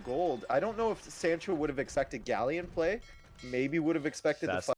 gold. I don't know if Sancho would have expected Galleon play. Maybe would have expected That's the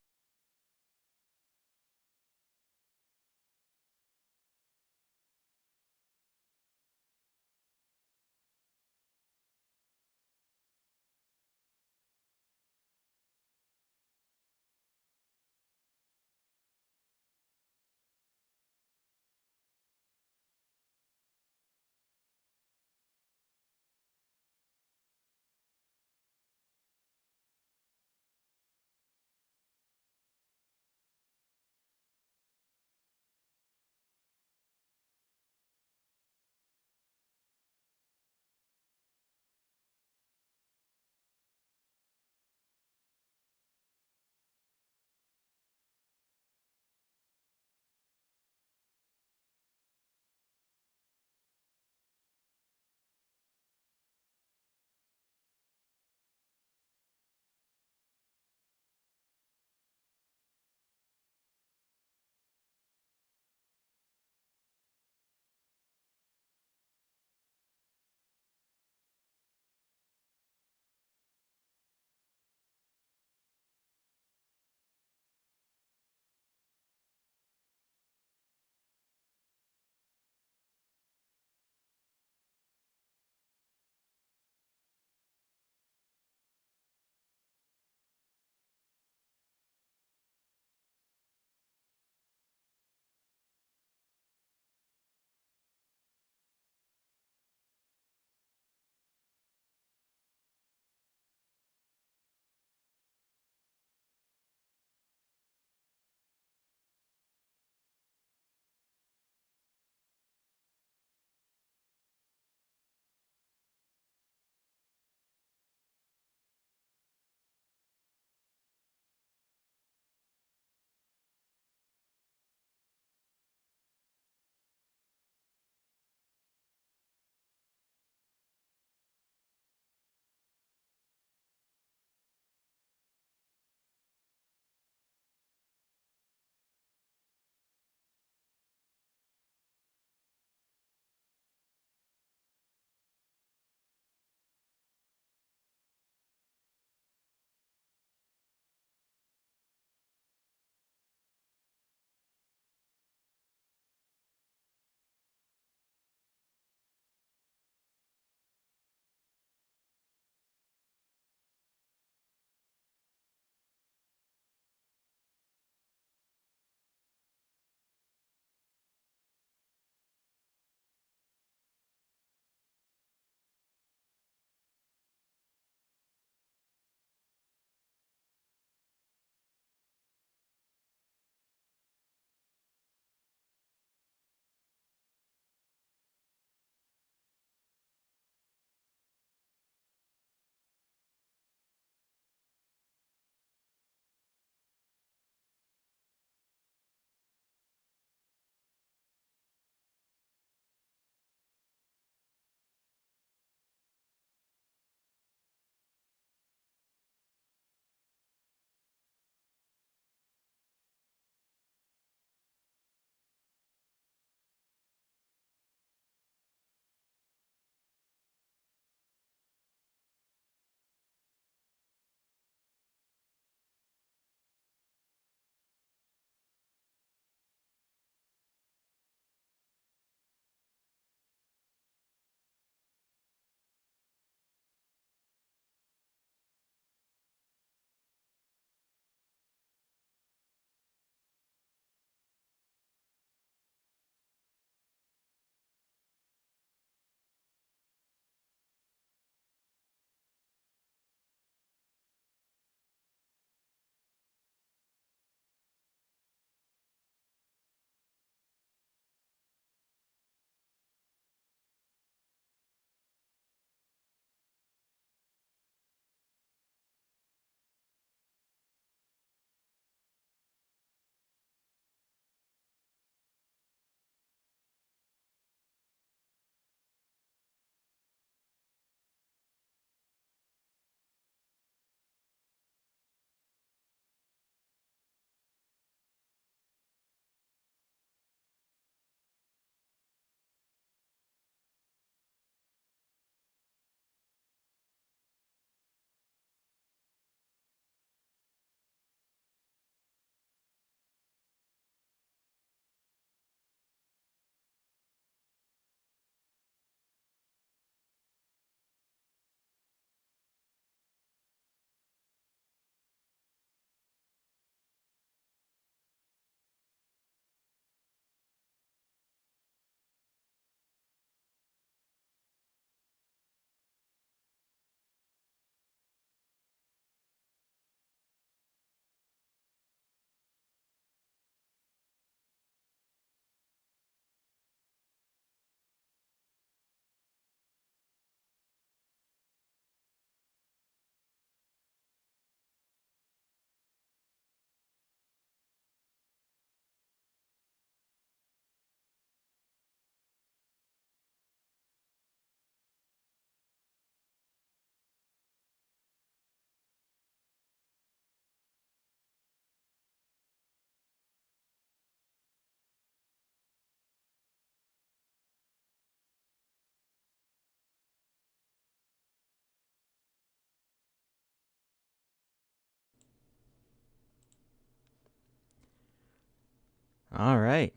All right,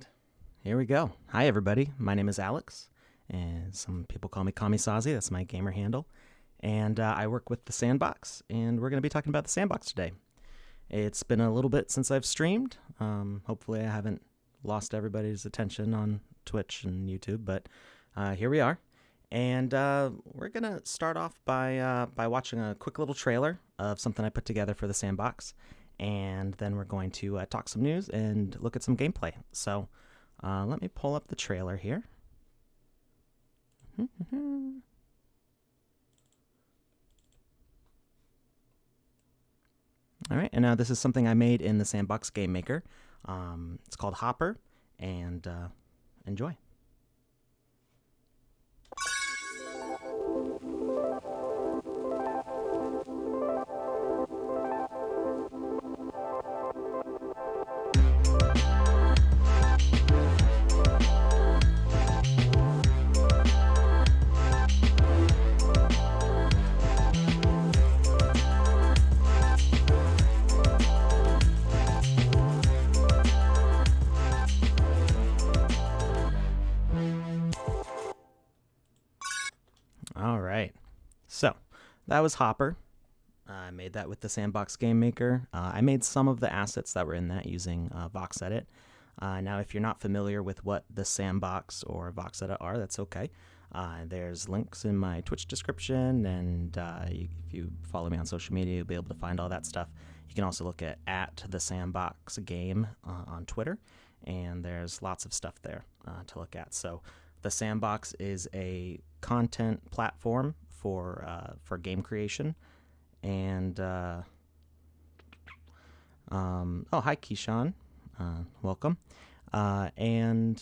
here we go. Hi, everybody. My name is Alex, and some people call me Kamisazi. That's my gamer handle. And I work with the Sandbox, and we're going to be talking about the Sandbox today. It's been a little bit since I've streamed. Hopefully, I haven't lost everybody's attention on Twitch and YouTube, but here we are. And we're going to start off by watching a quick little trailer of something I put together for the Sandbox. And then we're going to talk some news and look at some gameplay. So let me pull up the trailer here. All right, and now this is something I made in the Sandbox Game Maker. It's called Hopper, and enjoy. All right, so that was Hopper. I made that with the Sandbox Game Maker. I made some of the assets that were in that using VOXEL. Now, if you're not familiar with what the Sandbox or VOXEL are, that's okay. There's links in my Twitch description, and if you follow me on social media, you'll be able to find all that stuff. You can also look at the Sandbox Game on Twitter, and there's lots of stuff there to look at. So the Sandbox is a content platform for game creation. And oh, hi Keyshawn, welcome. And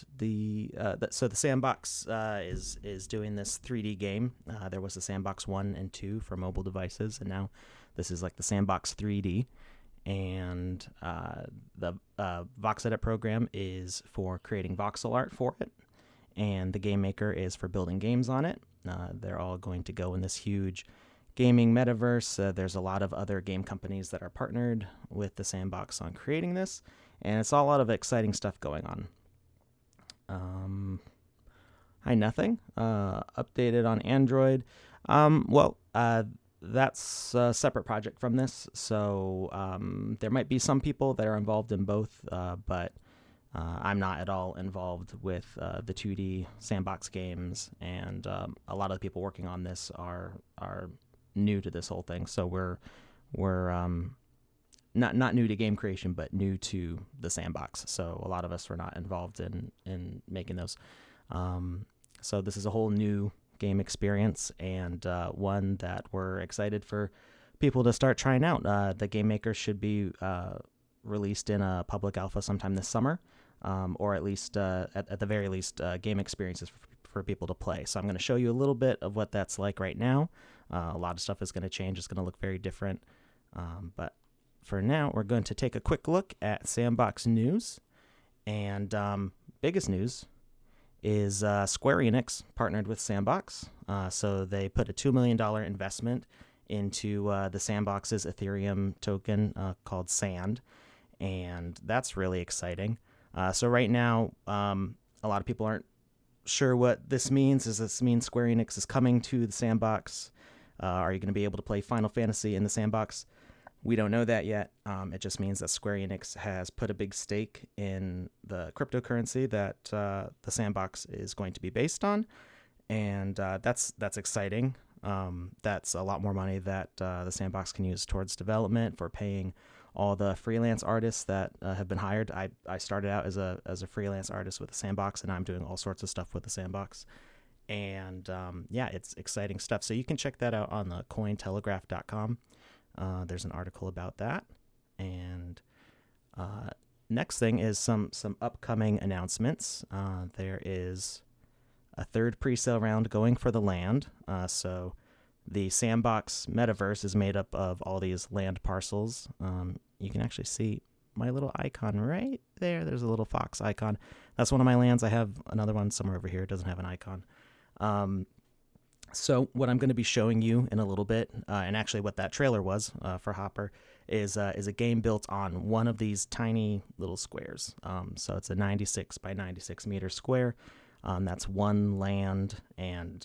so the Sandbox is doing this 3D game. There was the Sandbox 1 and 2 for mobile devices, and now this is like the Sandbox 3D. And the VOXEL program is for creating voxel art for it, and the Game Maker is for building games on it. They're all going to go in this huge gaming metaverse. There's a lot of other game companies that are partnered with the Sandbox on creating this, and it's all a lot of exciting stuff going on. Hi, nothing. Updated on Android. That's a separate project from this, so there might be some people that are involved in both, but I'm not at all involved with the 2D Sandbox games, and a lot of the people working on this are new to this whole thing. So we're not new to game creation, but new to the Sandbox. So a lot of us were not involved in making those. So this is a whole new game experience, and one that we're excited for people to start trying out. The Game Maker should be released in a public alpha sometime this summer. Or at least, at the very least, game experiences for people to play. So I'm going to show you a little bit of what that's like right now. A lot of stuff is going to change. It's going to look very different. But for now, we're going to take a quick look at Sandbox news. And biggest news is Square Enix partnered with Sandbox. So they put a $2 million investment into the Sandbox's Ethereum token called Sand. And that's really exciting. So right now, a lot of people aren't sure what this means. Does this mean Square Enix is coming to the Sandbox? Are you going to be able to play Final Fantasy in the Sandbox? We don't know that yet. It just means that Square Enix has put a big stake in the cryptocurrency that the Sandbox is going to be based on, and that's exciting. That's a lot more money that the Sandbox can use towards development, for paying all the freelance artists that have been hired. I started out as a freelance artist with the Sandbox, and I'm doing all sorts of stuff with the Sandbox. And yeah, it's exciting stuff. So you can check that out on the cointelegraph.com. There's an article about that. And next thing is some upcoming announcements. There is a third pre-sale round going for the land. So the Sandbox Metaverse is made up of all these land parcels. You can actually see my little icon right there. There's a little fox icon. That's one of my lands. I have another one somewhere over here. It doesn't have an icon. So what I'm going to be showing you in a little bit, and actually what that trailer was for Hopper, is a game built on one of these tiny little squares. So it's a 96 by 96 meter square. That's one land, and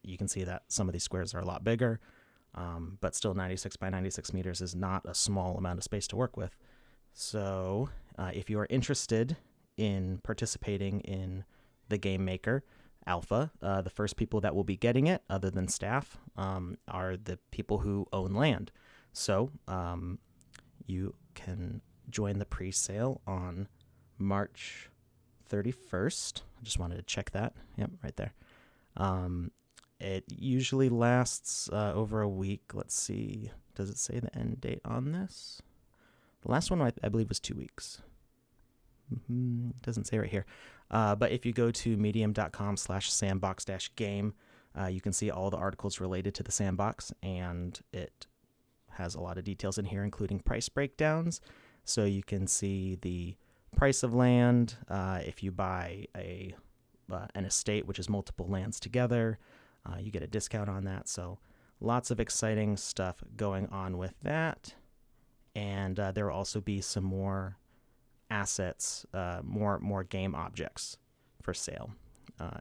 you can see that some of these squares are a lot bigger, but still 96 by 96 meters is not a small amount of space to work with. So if you are interested in participating in the Game Maker Alpha, the first people that will be getting it, other than staff, are the people who own land. So you can join the pre-sale on March 31st. I just wanted to check that. Yep, right there. It usually lasts over a week. Let's see. Does it say the end date on this? The last one I believe was 2 weeks. Doesn't say right here. But if you go to medium.com/sandbox-game, you can see all the articles related to the sandbox, and it has a lot of details in here, including price breakdowns. So you can see the price of land if you buy an estate, which is multiple lands together. You get a discount on that. So lots of exciting stuff going on with that. And there will also be some more assets, more game objects for sale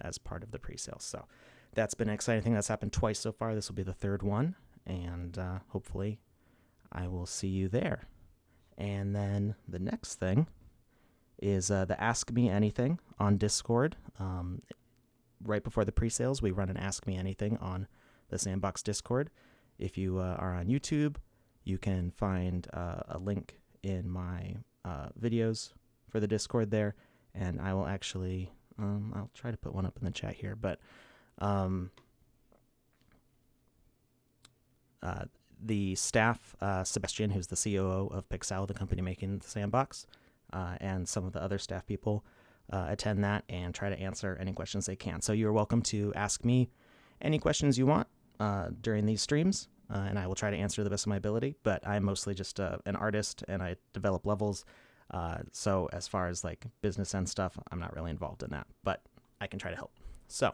as part of the pre-sale. So that's been an exciting thing that's happened twice so far. This will be the third one, and hopefully I will see you there. And then the next thing is the Ask Me Anything on Discord. Right before the pre-sales, we run an Ask Me Anything on the Sandbox Discord. If you are on YouTube, you can find a link in my videos for the Discord there, and I will actually I'll try to put one up in the chat here, but the staff, Sebastian, who's the COO of Presale, the company making the sandbox, and some of the other staff people attend that and try to answer any questions they can. So you're welcome to ask me any questions you want during these streams, and I will try to answer the best of my ability, but I'm mostly just an artist, and I develop levels. So as far as like business end stuff, I'm not really involved in that, but I can try to help. So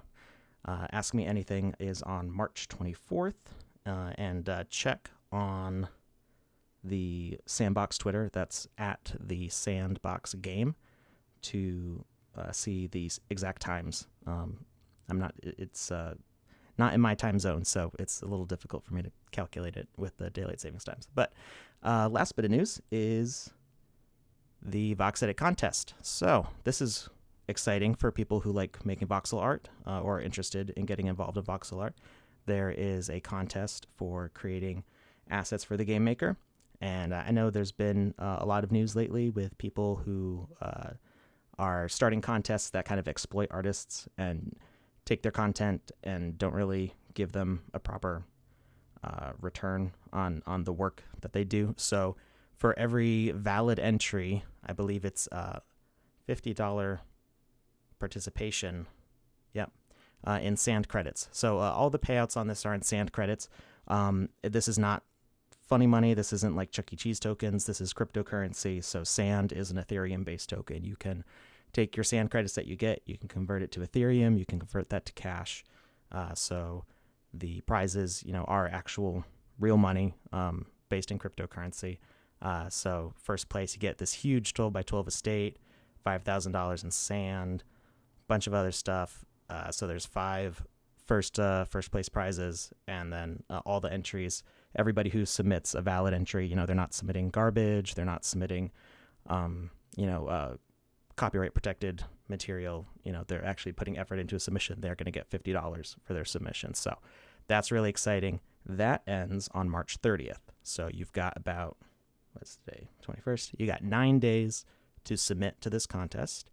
Ask Me Anything is on March 24th, and check on the Sandbox Twitter. That's at the Sandbox Game to see these exact times. It's not in my time zone, so it's a little difficult for me to calculate it with the daylight savings times. But last bit of news is the VOXEL contest. So this is exciting for people who like making voxel art or are interested in getting involved in voxel art. There is a contest for creating assets for the Game Maker. And I know there's been a lot of news lately with people who are starting contests that kind of exploit artists and take their content and don't really give them a proper return on the work that they do. So for every valid entry, I believe it's $50 participation. Yep. In sand credits. So all the payouts on this are in sand credits. This is not funny money. This isn't like Chuck E. Cheese tokens. This is cryptocurrency. So sand is an Ethereum-based token. You can take your sand credits that you get, you can convert it to Ethereum, you can convert that to cash. So the prizes, are actual real money based in cryptocurrency. So first place, you get this huge 12 by 12 estate, $5,000 in sand, bunch of other stuff. So there's 5 first place prizes, and then all the entries. Everybody who submits a valid entry, they're not submitting garbage, they're not submitting, copyright protected material. They're actually putting effort into a submission. They're going to get $50 for their submission. So that's really exciting. That ends on March 30th. So you've got about, what's today, 21st? You got 9 days to submit to this contest.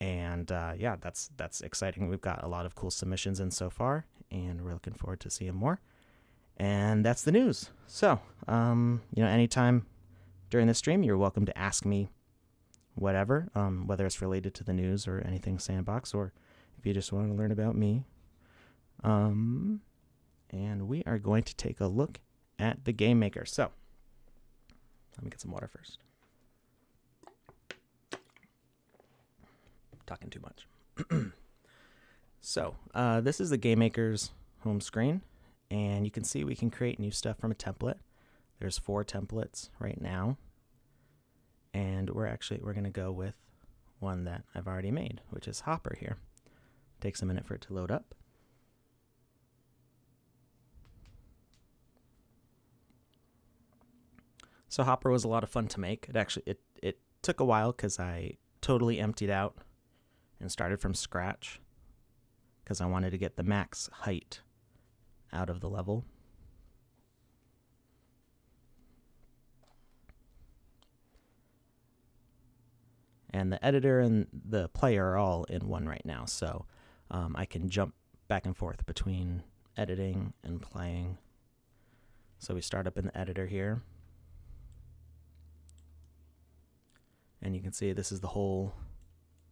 And that's exciting. We've got a lot of cool submissions in so far, and we're looking forward to seeing more. And that's the news. So, anytime during the stream, you're welcome to ask me whatever, whether it's related to the news or anything Sandbox, or if you just want to learn about me. And we are going to take a look at the Game Maker. So, let me get some water first. Talking too much. So, this is the Game Maker's home screen, and you can see we can create new stuff from a template. There's 4 templates right now, and we're going to go with one that I've already made, which is Hopper here. Takes a minute for it to load up. So Hopper was a lot of fun to make. It took a while because I totally emptied out and started from scratch because I wanted to get the max height out of the level. And the editor and the player are all in one right now, so I can jump back and forth between editing and playing. So we start up in the editor here. And you can see this is the whole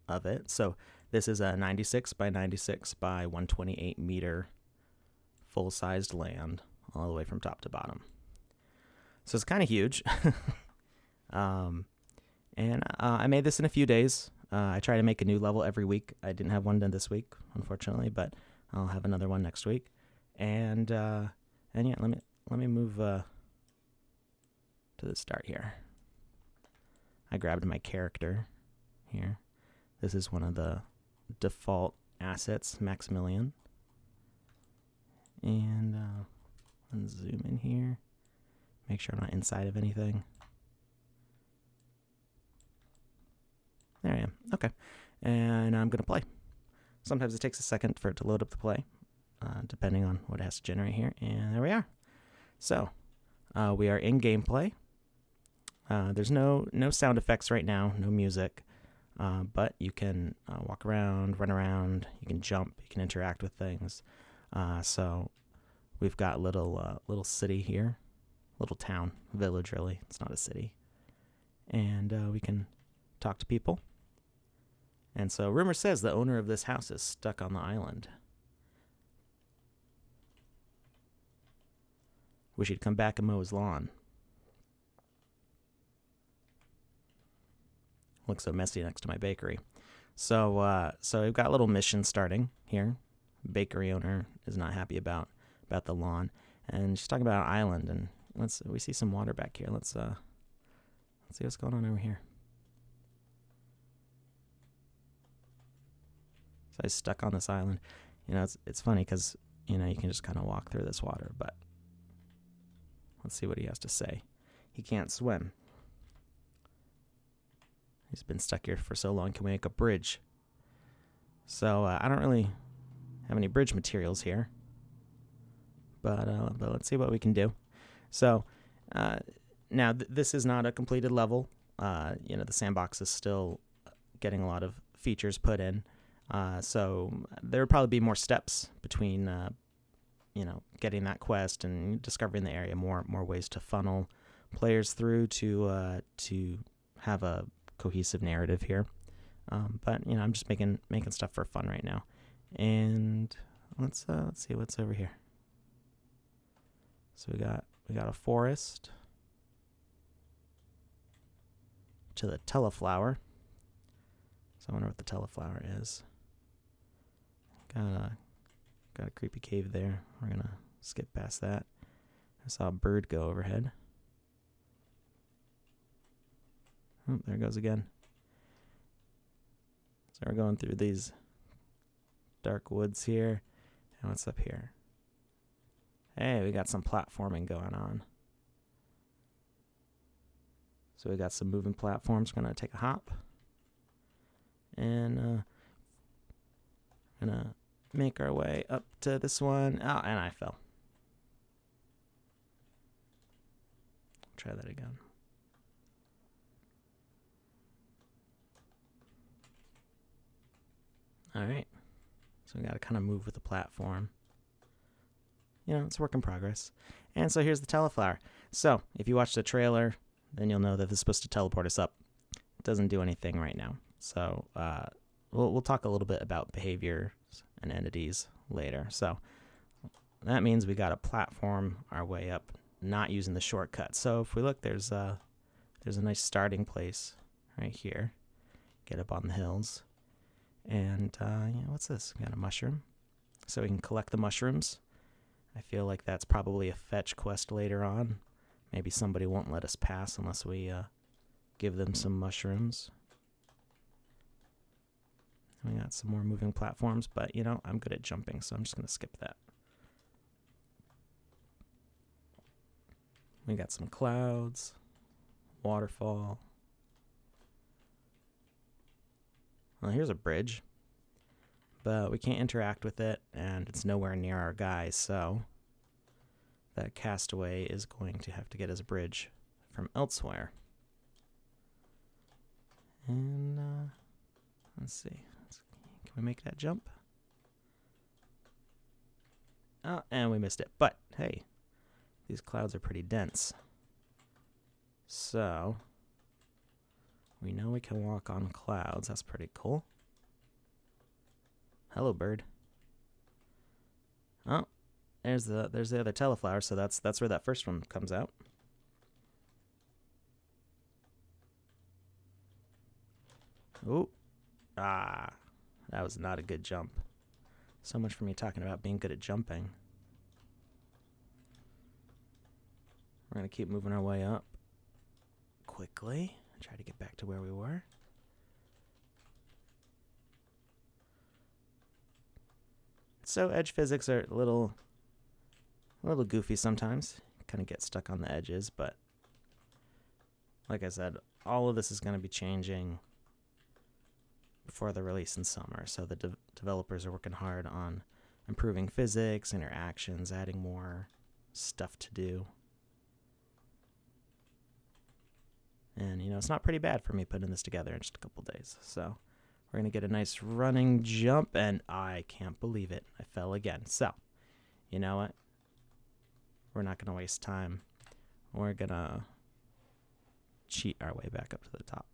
of it. So this is a 96 by 96 by 128 meter full-sized land all the way from top to bottom. So it's kind of huge. And I made this in a few days. I try to make a new level every week. I didn't have one done this week, unfortunately, but I'll have another one next week. And yeah, let me move to the start here. I grabbed my character here. This is one of the default assets, Maximilian. And let's zoom in here. Make sure I'm not inside of anything. There I am. Okay. And I'm going to play. Sometimes it takes a second for it to load up the play, depending on what it has to generate here. And there we are. So we are in gameplay. There's no sound effects right now, no music, but you can walk around, run around, you can jump, you can interact with things. So we've got little city here, little town, village really, it's not a city. And we can talk to people. And so rumor says the owner of this house is stuck on the island. Wish he'd come back and mow his lawn. Looks so messy next to my bakery. So we've got a little mission starting here. Bakery owner is not happy about the lawn, and she's talking about an island. And we see some water back here. Let's see what's going on over here. So I was stuck on this island. You know, it's funny because you can just kind of walk through this water, but let's see what he has to say. He can't swim. He's been stuck here for so long. Can we make a bridge? So I don't really have any bridge materials here, but let's see what we can do. So now this is not a completed level. The Sandbox is still getting a lot of features put in. So there would probably be more steps between getting that quest and discovering the area. More ways to funnel players through to have a cohesive narrative here, but I'm just making stuff for fun right now. And let's see what's over here. So we got a forest to the teleflower. So I wonder what the teleflower is. Got a creepy cave there. We're gonna skip past that. I saw a bird go overhead. Oh, there it goes again. So we're going through these dark woods here. And what's up here? Hey, we got some platforming going on. So we got some moving platforms. We're going to take a hop. And gonna make our way up to this one. Oh, and I fell. Try that again. All right, so we got to kind of move with the platform. It's a work in progress. And so here's the teleflower. So if you watch the trailer, then you'll know that this is supposed to teleport us up. It doesn't do anything right now. So we'll talk a little bit about behaviors and entities later. So that means we got to platform our way up, not using the shortcut. So if we look, there's a nice starting place right here. Get up on the hills. And what's this? We got a mushroom. So we can collect the mushrooms I feel like that's probably a fetch quest later on. Maybe somebody won't let us pass unless we give them some mushrooms. We got some more moving platforms, but you know, I'm good at jumping, so I'm just going to skip that. We got some clouds, waterfall. Well, here's a bridge, but we can't interact with it, and it's nowhere near our guys, so that castaway is going to have to get his bridge from elsewhere. And let's see. Can we make that jump? Oh, and we missed it. But hey, these clouds are pretty dense. So we know we can walk on clouds. That's pretty cool. Hello, bird. Oh, there's the other teleflower, so that's where that first one comes out. Ooh. Ah, that was not a good jump. So much for me talking about being good at jumping. We're going to keep moving our way up quickly. Try to get back to where we were. So edge physics are a little goofy sometimes. Kind of get stuck on the edges, but like I said, all of this is going to be changing before the release in summer. So the developers are working hard on improving physics, interactions, adding more stuff to do. And, you know, it's not pretty bad for me putting this together in just a couple days. So we're going to get a nice running jump, and I can't believe it. I fell again. So, you know what? We're not going to waste time. We're going to cheat our way back up to the top.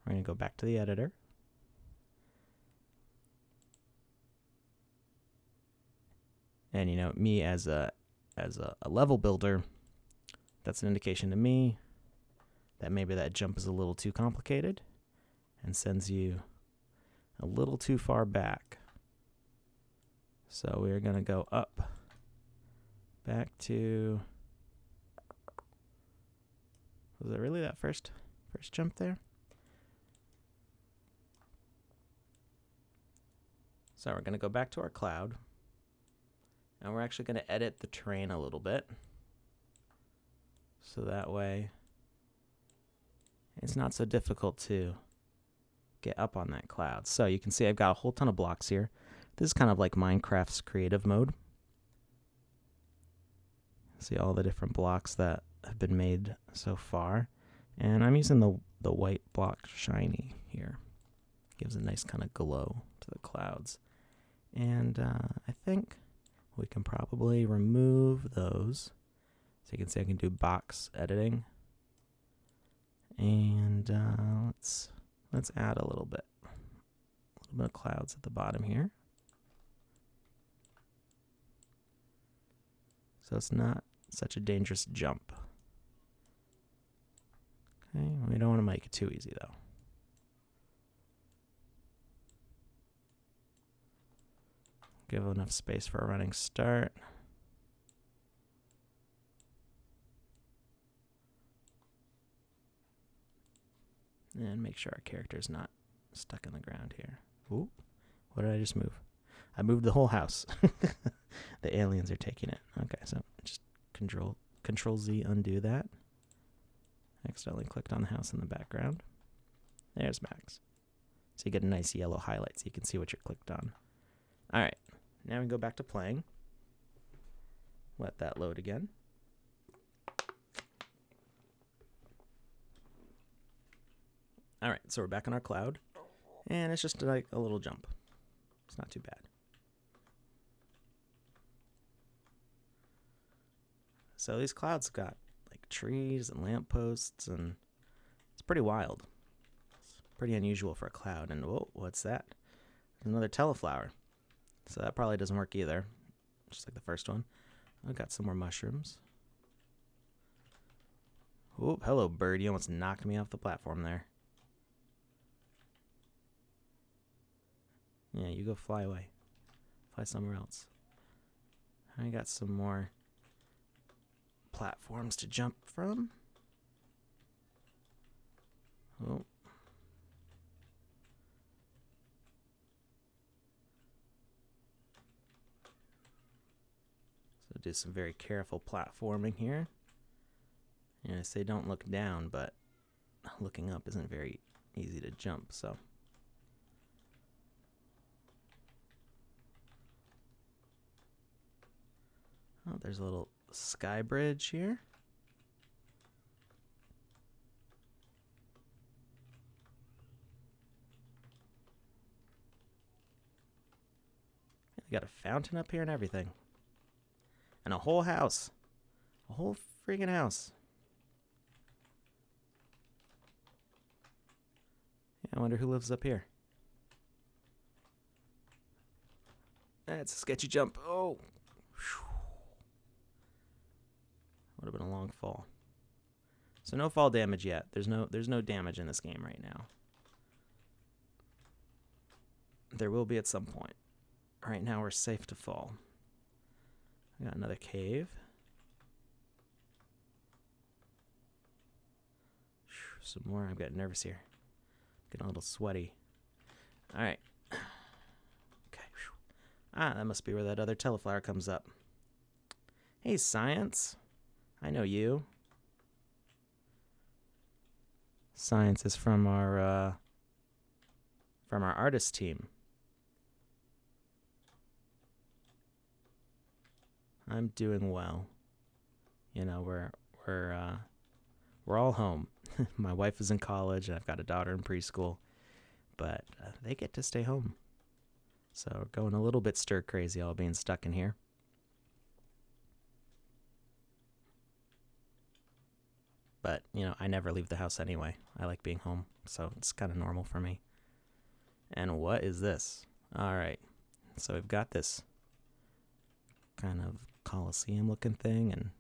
We're going to go back to the editor. And, you know, me as a level builder, that's an indication to me that maybe that jump is a little too complicated and sends you a little too far back. So we're going to go up back to, was it really that first jump there? So we're going to go back to our cloud, and we're actually going to edit the terrain a little bit. So that way it's not so difficult to get up on that cloud. So you can see I've got a whole ton of blocks here. This is kind of like Minecraft's creative mode. See all the different blocks that have been made so far. And I'm using the white block shiny here. Gives a nice kind of glow to the clouds. And I think we can probably remove those. So you can see I can do box editing. And let's add a little bit of clouds at the bottom here. So it's not such a dangerous jump. Okay, we don't want to make it too easy though. Give enough space for a running start. And make sure our character's not stuck in the ground here. Ooh, what did I just move? I moved the whole house. The aliens are taking it. Okay, so just Control Z, undo that. Accidentally clicked on the house in the background. There's Max. So you get a nice yellow highlight so you can see what you're clicked on. All right, now we go back to playing. Let that load again. All right, so we're back on our cloud, and it's just like a little jump. It's not too bad. So these clouds got like trees and lampposts, and it's pretty wild. It's pretty unusual for a cloud. And whoa, what's that? There's another teleflower. So that probably doesn't work either, just like the first one. I've got some more mushrooms. Oh, hello, bird. You almost knocked me off the platform there. Yeah, you go fly away. Fly somewhere else. I got some more platforms to jump from. Oh. So do some very careful platforming here. And I say don't look down, but looking up isn't very easy to jump, so. Oh, there's a little sky bridge here. They got a fountain up here and everything. And a whole house. A whole freaking house. Yeah, I wonder who lives up here. That's a sketchy jump. Oh. Would have been a long fall. So no fall damage yet. There's no damage in this game right now. There will be at some point. Right now we're safe to fall. We got another cave. Some more. I'm getting nervous here. Getting a little sweaty. All right. Okay. Ah, that must be where that other teleflower comes up. Hey, Science. I know you. Science is from our artist team. I'm doing well. You know, we're all home. My wife is in college, and I've got a daughter in preschool, but they get to stay home. So going a little bit stir crazy, all being stuck in here. But, you know, I never leave the house anyway. I like being home, so it's kind of normal for me. And what is this? All right. So we've got this kind of Coliseum looking thing and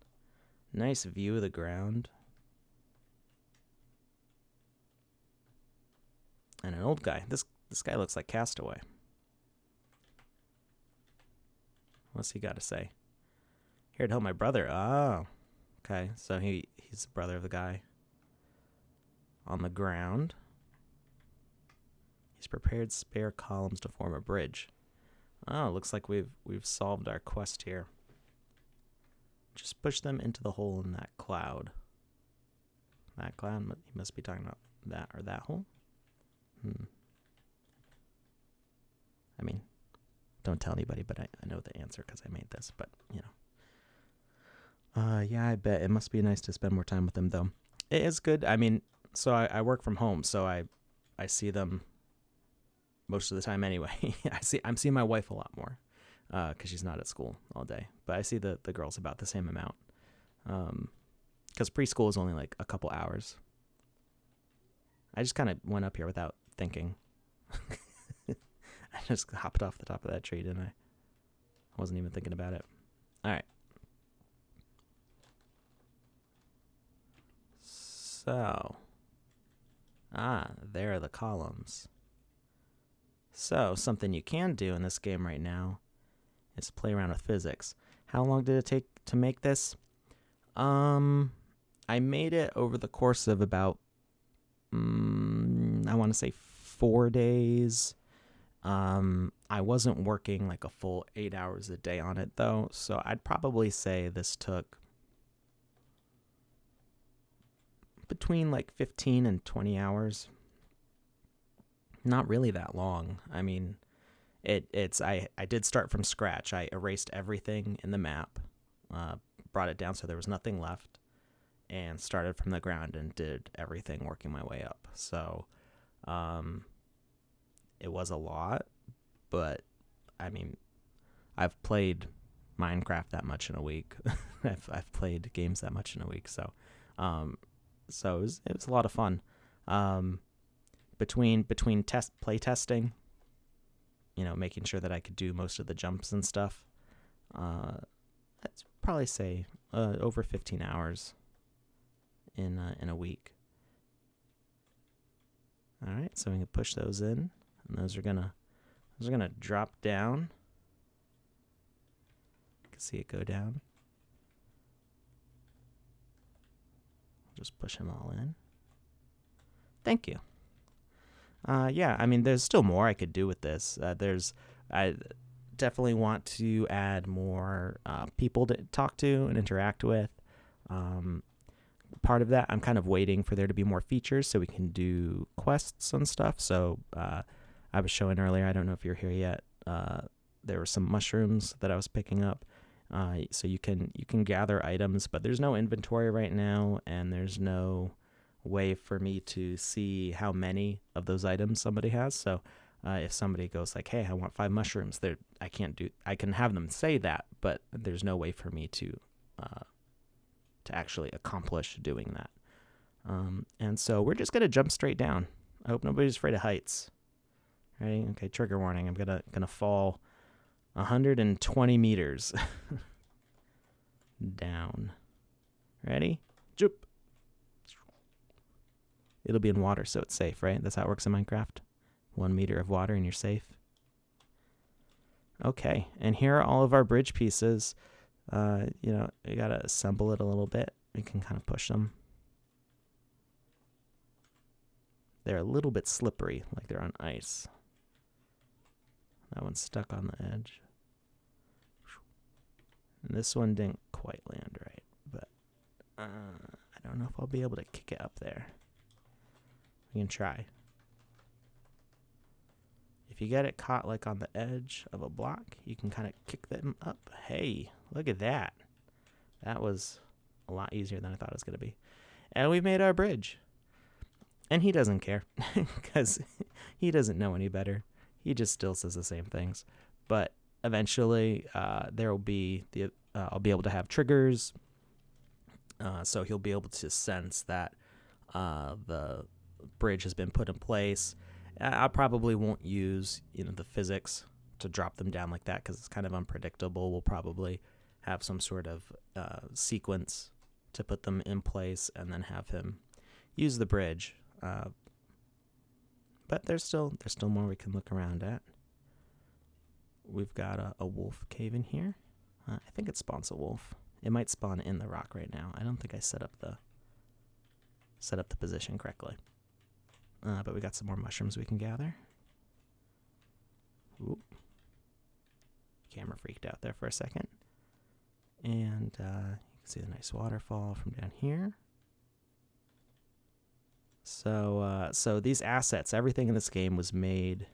nice view of the ground. And an old guy. This guy looks like Castaway. What's he got to say? Here to help my brother. Oh. Okay, so he's the brother of the guy on the ground. He's prepared spare columns to form a bridge. Oh, looks like we've solved our quest here. Just push them into the hole in that cloud. That cloud? He must be talking about that or that hole? I mean, don't tell anybody, but I know the answer because I made this, but, you know. Yeah, I bet. It must be nice to spend more time with them, though. It is good. I mean, so I work from home, so I see them most of the time anyway. I'm seeing my wife a lot more because she's not at school all day. But I see the girls about the same amount because preschool is only like a couple hours. I just kind of went up here without thinking. I just hopped off the top of that tree, didn't I? I wasn't even thinking about it. All right. So, there are the columns. So, something you can do in this game right now is play around with physics. How long did it take to make this? I made it over the course of about, I want to say 4 days. I wasn't working like a full 8 hours a day on it, though, so I'd probably say this took between like 15 and 20 hours. Not really that long. I mean, I did start from scratch. I erased everything in the map, brought it down so there was nothing left, and started from the ground and did everything working my way up. So, it was a lot, but I mean, I've played Minecraft that much in a week. I've played games that much in a week, so it was a lot of fun. Between play testing, you know, making sure that I could do most of the jumps and stuff. I'd probably say over 15 hours in a week. All right, so we can push those in, and those are gonna drop down. can see it go down. Just push them all in. Thank you. Yeah, I mean, there's still more I could do with this. I definitely want to add more people to talk to and interact with. Part of that, I'm kind of waiting for there to be more features so we can do quests and stuff. So I was showing earlier, I don't know if you're here yet, there were some mushrooms that I was picking up. So you can gather items, but there's no inventory right now, and there's no way for me to see how many of those items somebody has. So if somebody goes like, hey, I want 5 mushrooms, I can have them say that, but there's no way for me to actually accomplish doing that. And so we're just gonna jump straight down. I hope nobody's afraid of heights. Ready? Okay, trigger warning. I'm gonna fall 120 meters down. Ready? Jump. It'll be in water, so it's safe, right? That's how it works in Minecraft. 1 meter of water and you're safe. Okay, and here are all of our bridge pieces. You gotta assemble it a little bit. You can kind of push them. They're a little bit slippery, like they're on ice. That one's stuck on the edge. And this one didn't quite land right, but I don't know if I'll be able to kick it up there. We can try. If you get it caught like on the edge of a block, you can kind of kick them up. Hey, look at that. That was a lot easier than I thought it was going to be. And we've made our bridge. And he doesn't care because he doesn't know any better. He just still says the same things. But eventually there will be I'll be able to have triggers. So he'll be able to sense that the bridge has been put in place. I probably won't use the physics to drop them down like that because it's kind of unpredictable. We'll probably have some sort of sequence to put them in place and then have him use the bridge. But there's still more we can look around at. We've got a wolf cave in here. I think it spawns a wolf. It might spawn in the rock right now. I don't think I set up the position correctly. But we got some more mushrooms we can gather. Ooh. Camera freaked out there for a second. And you can see the nice waterfall from down here. So these assets, everything in this game was made.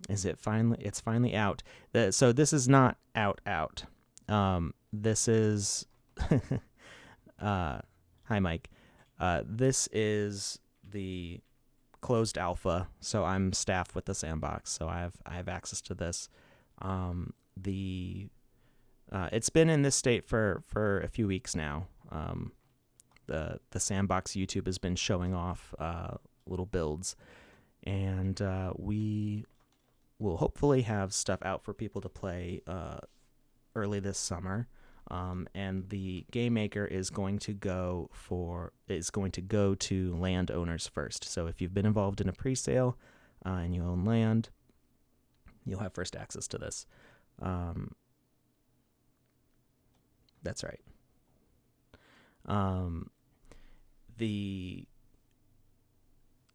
It's finally out. So this is not out. This is hi Mike. This is the closed alpha, so I'm staffed with the Sandbox, so I have access to this. It's been in this state for a few weeks now. The Sandbox YouTube has been showing off little builds, and we will hopefully have stuff out for people to play early this summer. And the game maker is going to go to landowners first. So if you've been involved in a presale and you own land, you'll have first access to this. That's right. The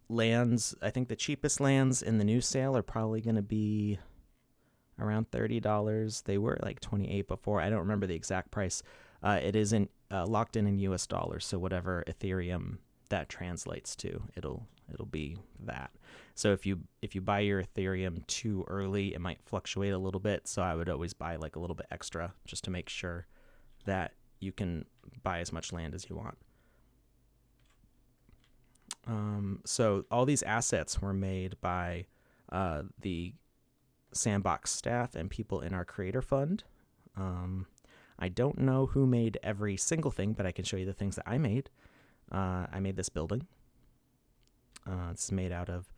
lands, I think the cheapest lands in the new sale are probably going to be around $30. They were like $28 before. I don't remember the exact price. It isn't locked in US dollars, so whatever Ethereum that translates to, it'll be that. So if you buy your Ethereum too early, it might fluctuate a little bit. So I would always buy like a little bit extra just to make sure that you can buy as much land as you want. So all these assets were made by the Sandbox staff and people in our creator fund. I don't know who made every single thing, but I can show you the things that I made. I made this building. It's made out of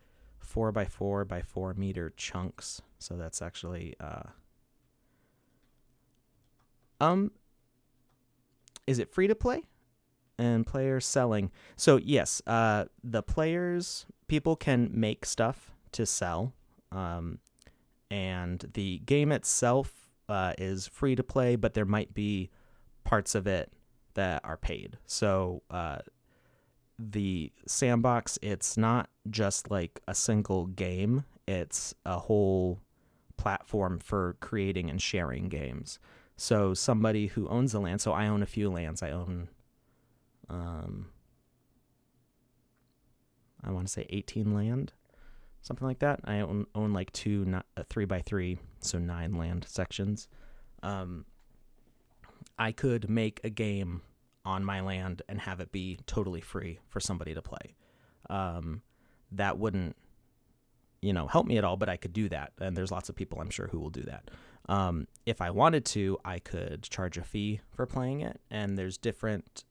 4x4 by 4 meter chunks. So that's actually is it free to play? And players selling. So yes, the people can make stuff to sell. And the game itself is free to play, but there might be parts of it that are paid. So the Sandbox, it's not just like a single game, it's a whole platform for creating and sharing games. So somebody who owns the land, so I own a few lands. I own, I want to say 18 land, something like that. I own like 3x3, so 9 land sections. I could make a game on my land and have it be totally free for somebody to play. That wouldn't, help me at all, but I could do that. And there's lots of people, I'm sure, who will do that. If I wanted to, I could charge a fee for playing it. And there's different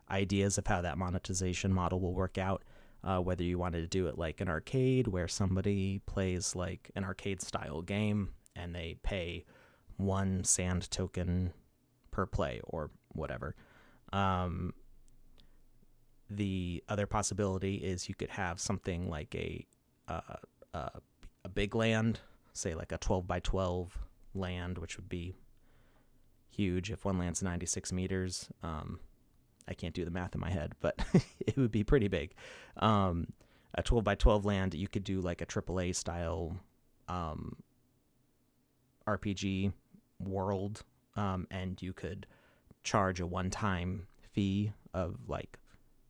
ideas of how that monetization model will work out. Whether you wanted to do it like an arcade where somebody plays like an arcade style game and they pay 1 sand token per play or whatever. The other possibility is you could have something like a big land, say like a 12x12 land, which would be huge if one land's 96 meters. I can't do the math in my head, but it would be pretty big. A 12x12 land, you could do like a AAA style RPG world, and you could charge a one-time fee of like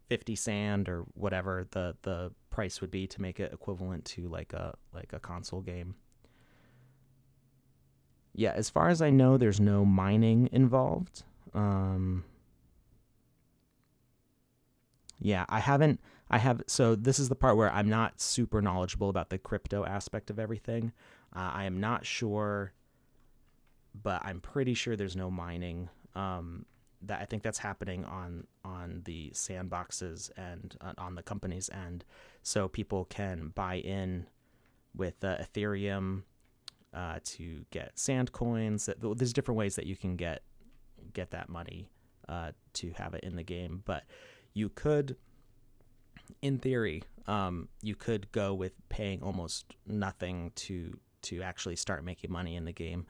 50 sand or whatever the price would be to make it equivalent to like a console game. Yeah, as far as I know, there's no mining involved. Yeah, so this is the part where I'm not super knowledgeable about the crypto aspect of everything. I am not sure, but I'm pretty sure there's no mining. That I think that's happening on the sandboxes and on the company's end, so people can buy in with Ethereum to get sand coins. There's different ways that you can get that money to have it in the game, but you could, in theory, you could go with paying almost nothing to actually start making money in the game.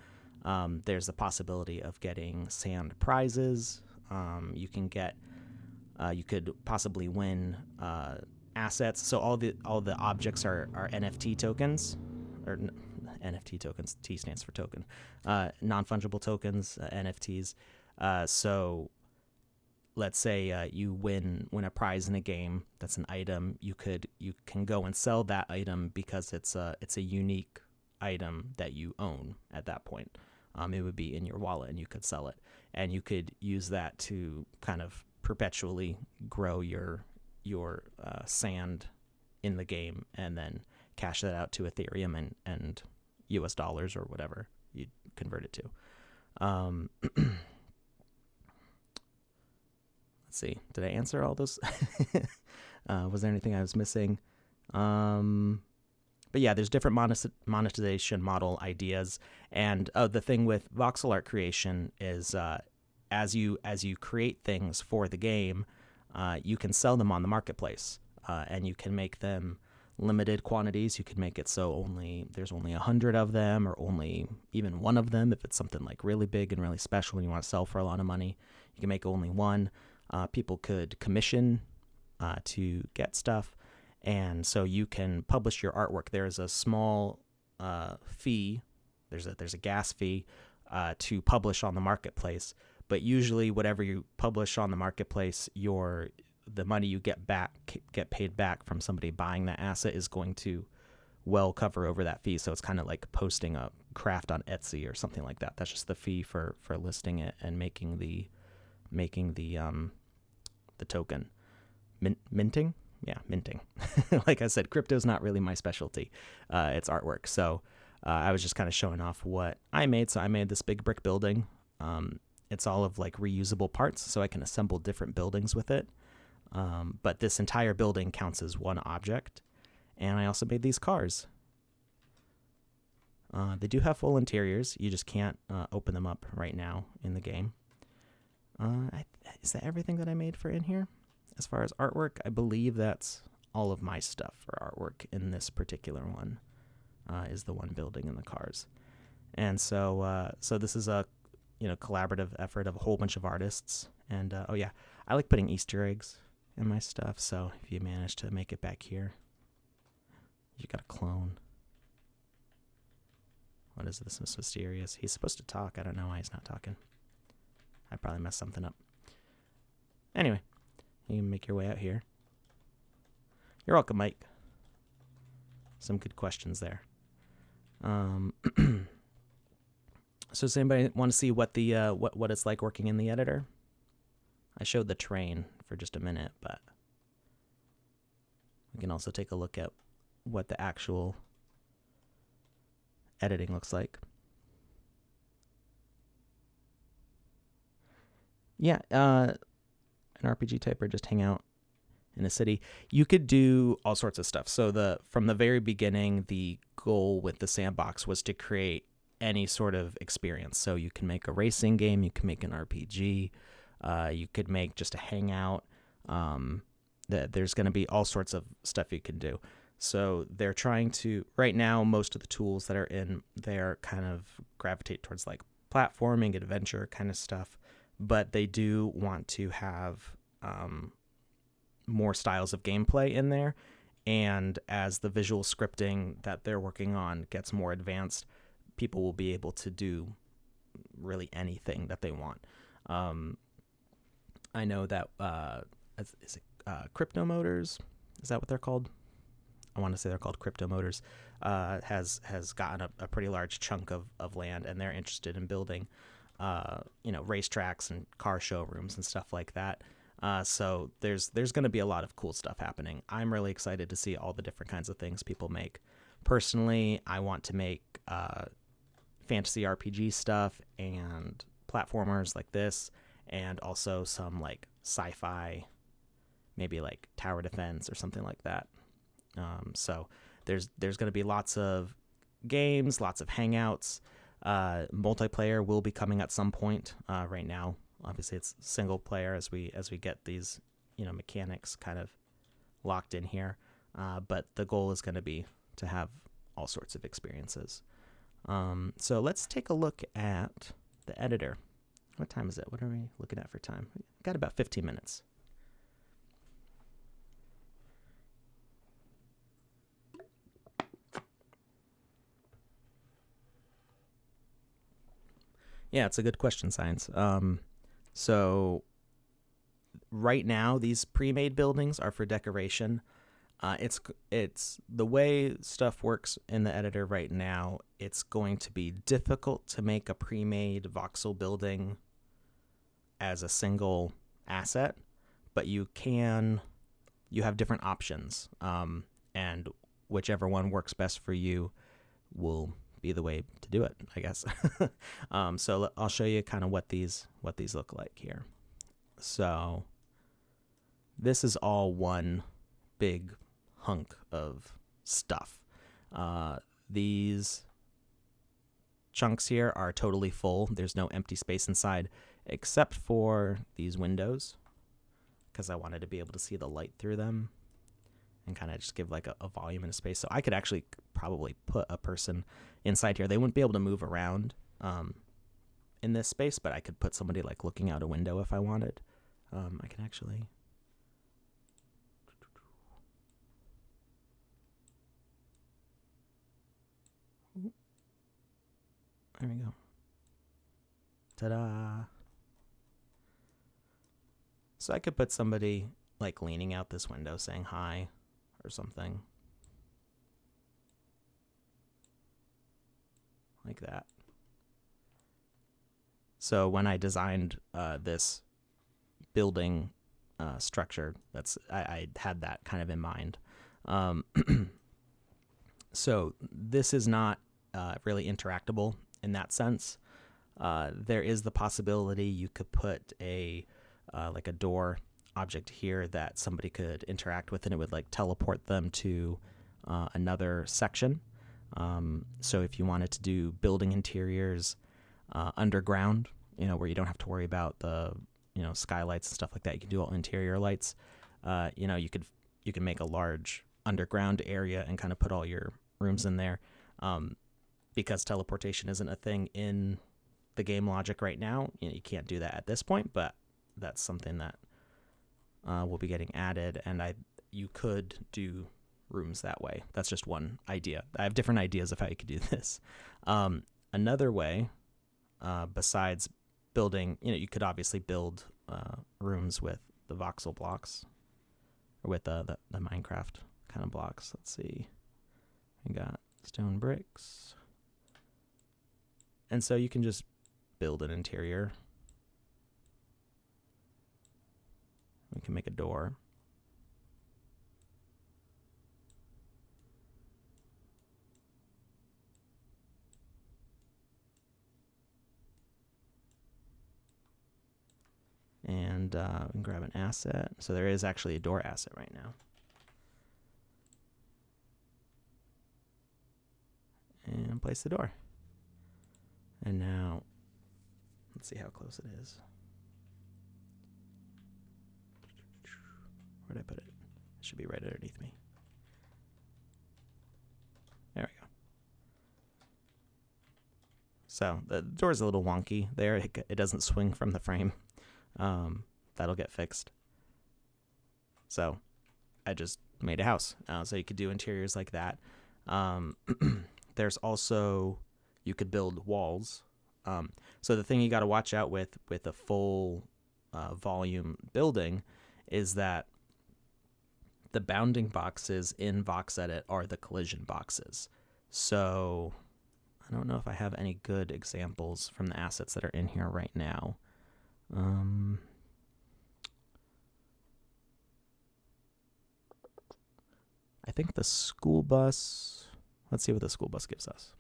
There's the possibility of getting sand prizes. You could possibly win assets. So all the objects are NFT tokens, or NFT tokens. T stands for token. Non-fungible tokens, NFTs. So let's say you win a prize in a game that's an item. You can go and sell that item because it's a unique item that you own at that point. It would be in your wallet and you could sell it, and you could use that to kind of perpetually grow your sand in the game, and then cash that out to Ethereum and US dollars or whatever you convert it to. Let's see, did I answer all those? Was there anything I was missing? But yeah, there's different monetization model ideas. And the thing with voxel art creation is as you create things for the game, you can sell them on the marketplace, and you can make them limited quantities. You could make it so there's only 100 of them, or only even one of them if it's something like really big and really special and you want to sell for a lot of money. You can make only one. People could commission to get stuff. And so you can publish your artwork. There's a small fee. There's a gas fee to publish on the marketplace. But usually, whatever you publish on the marketplace, the money you get paid back from somebody buying that asset is going to well cover over that fee. So it's kind of like posting a craft on Etsy or something like that. That's just the fee for listing it and making the token. Minting. Yeah, minting. Like I said, crypto's not really my specialty. It's artwork. So I was just kind of showing off what I made. So I made this big brick building. It's all of like reusable parts, so I can assemble different buildings with it. But this entire building counts as one object. And I also made these cars. They do have full interiors. You just can't open them up right now in the game. Is that everything that I made for in here? As far as artwork, I believe that's all of my stuff for artwork in this particular one, is the one building and the cars. And so this is a collaborative effort of a whole bunch of artists. And oh yeah, I like putting Easter eggs in my stuff. So if you manage to make it back here, you got a clone. What is this? This mysterious. He's supposed to talk. I don't know why he's not talking. I probably messed something up. Anyway, you can make your way out here. You're welcome, Mike. Some good questions there. So does anybody want to see what the what it's like working in the editor? I showed the train for just a minute, but we can also take a look at what the actual editing looks like. Yeah, an RPG type or just hang out in a city. You could do all sorts of stuff. So from the very beginning, the goal with the Sandbox was to create any sort of experience. So you can make a racing game, you can make an RPG, you could make just a hangout. There's going to be all sorts of stuff you can do. So they're trying to, right now, most of the tools that are in there kind of gravitate towards like platforming, adventure kind of stuff. But they do want to have more styles of gameplay in there. And as the visual scripting that they're working on gets more advanced, people will be able to do really anything that they want. I know that, is it Crypto Motors? Is that what they're called? I want to say they're called Crypto Motors. Has gotten a pretty large chunk of land, and they're interested in building racetracks and car showrooms and stuff like that. So there's going to be a lot of cool stuff happening. I'm really excited to see all the different kinds of things people make. Personally, I want to make fantasy RPG stuff and platformers like this, and also some like sci-fi, maybe like tower defense or something like that. So there's going to be lots of games, lots of hangouts. Multiplayer will be coming at some point. Right now, obviously, it's single player as we get these mechanics kind of locked in here. But the goal is going to be to have all sorts of experiences. So let's take a look at the editor. What time is it? What are we looking at for time? We've got about 15 minutes. Yeah, it's a good question, Science. So right now, these pre-made buildings are for decoration. It's the way stuff works in the editor right now. It's going to be difficult to make a pre-made voxel building as a single asset, but you have different options, and whichever one works best for you will be the way to do it, I guess. So I'll show you kind of what these look like here. So this is all one big hunk of stuff. These chunks here are totally full. There's no empty space inside except for these windows, because I wanted to be able to see the light through them and kind of just give like a volume and a space. So I could actually probably put a person inside here. They wouldn't be able to move around in this space, but I could put somebody like looking out a window if I wanted. I can actually... There we go. Ta-da! So I could put somebody like leaning out this window saying hi or something. Like that. So when I designed this building structure, I had that kind of in mind. So this is not really interactable in that sense. There is the possibility you could put like a door object here that somebody could interact with, and it would like teleport them to another section. So if you wanted to do building interiors underground, where you don't have to worry about the skylights and stuff like that, you can do all interior lights. You can make a large underground area and kind of put all your rooms in there. because teleportation isn't a thing in the game logic right now, you can't do that at this point, but that's something that will be getting added, and you could do rooms that way. That's just one idea. I have different ideas of how you could do this. Another way, besides building, you could obviously build rooms with the voxel blocks, or with the Minecraft kind of blocks. Let's see. We got stone bricks. And so you can just build an interior. We can make a door. And we can grab an asset. So there is actually a door asset right now. And place the door. And now, let's see how close it is. Where'd I put it? It should be right underneath me. There we go. So the door's a little wonky there. It doesn't swing from the frame. That'll get fixed. So I just made a house. So you could do interiors like that. There's also, you could build walls. So the thing you got to watch out with a full volume building is that the bounding boxes in VoxEdit are the collision boxes. So I don't know if I have any good examples from the assets that are in here right now. I think the school bus, let's see what the school bus gives us.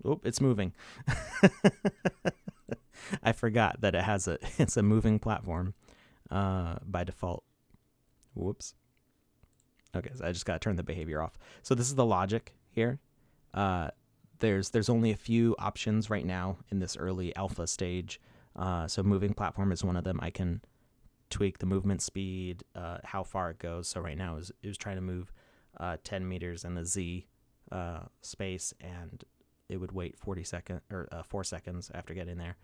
Oh, it's moving. I forgot that it's a moving platform by default. Whoops. Okay, so I just got to turn the behavior off. So this is the logic here. There's only a few options right now in this early alpha stage. So moving platform is one of them. I can tweak the movement speed, how far it goes. So right now it was trying to move 10 meters in the Z space, and it would wait 4 seconds after getting there.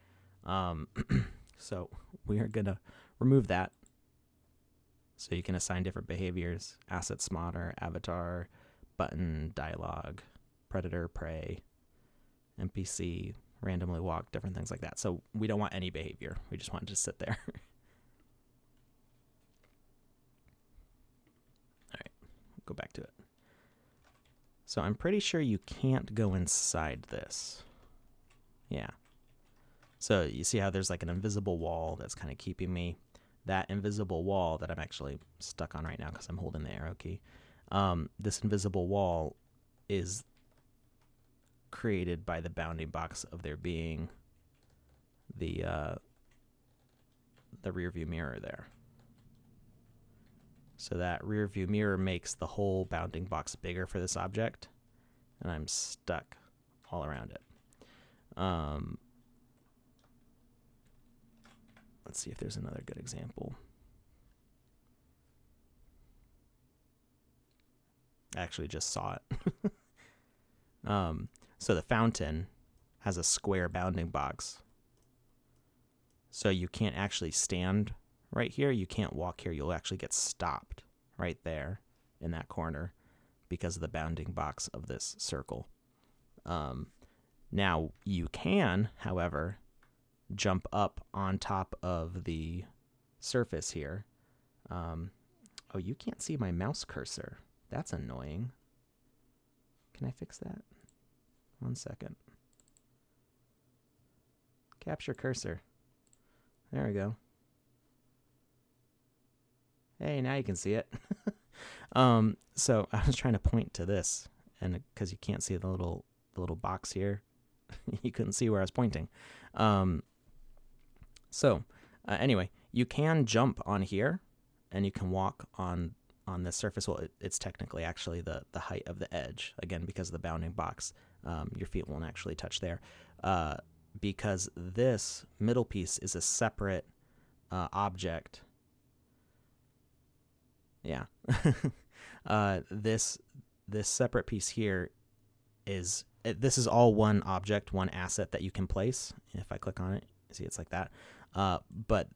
So we are gonna remove that. So you can assign different behaviors: asset spotter, avatar, button, dialogue, predator, prey, NPC, randomly walk, different things like that. So we don't want any behavior. We just want it to sit there. All right, go back to it. So I'm pretty sure you can't go inside this. Yeah. So you see how there's like an invisible wall that's kind of keeping me. That invisible wall that I'm actually stuck on right now because I'm holding the arrow key. This invisible wall is created by the bounding box of there being the rear view mirror there. So that rear view mirror makes the whole bounding box bigger for this object, and I'm stuck all around it. Let's see if there's another good example. I actually just saw it. So the fountain has a square bounding box. So you can't actually stand right here. You can't walk here. You'll actually get stopped right there in that corner because of the bounding box of this circle. Now you can, however, jump up on top of the surface here. Oh, you can't see my mouse cursor. That's annoying. Can I fix that? 1 second. Capture cursor. There we go. Hey, now you can see it. So I was trying to point to this, and because you can't see the little box here, you couldn't see where I was pointing. Anyway, you can jump on here, and you can walk on this surface. Well, it's technically actually the height of the edge, again, because of the bounding box. Your feet won't actually touch there. Because this middle piece is a separate object. Yeah. This separate piece here this is all one object, one asset that you can place. If I click on it, see it's like that. But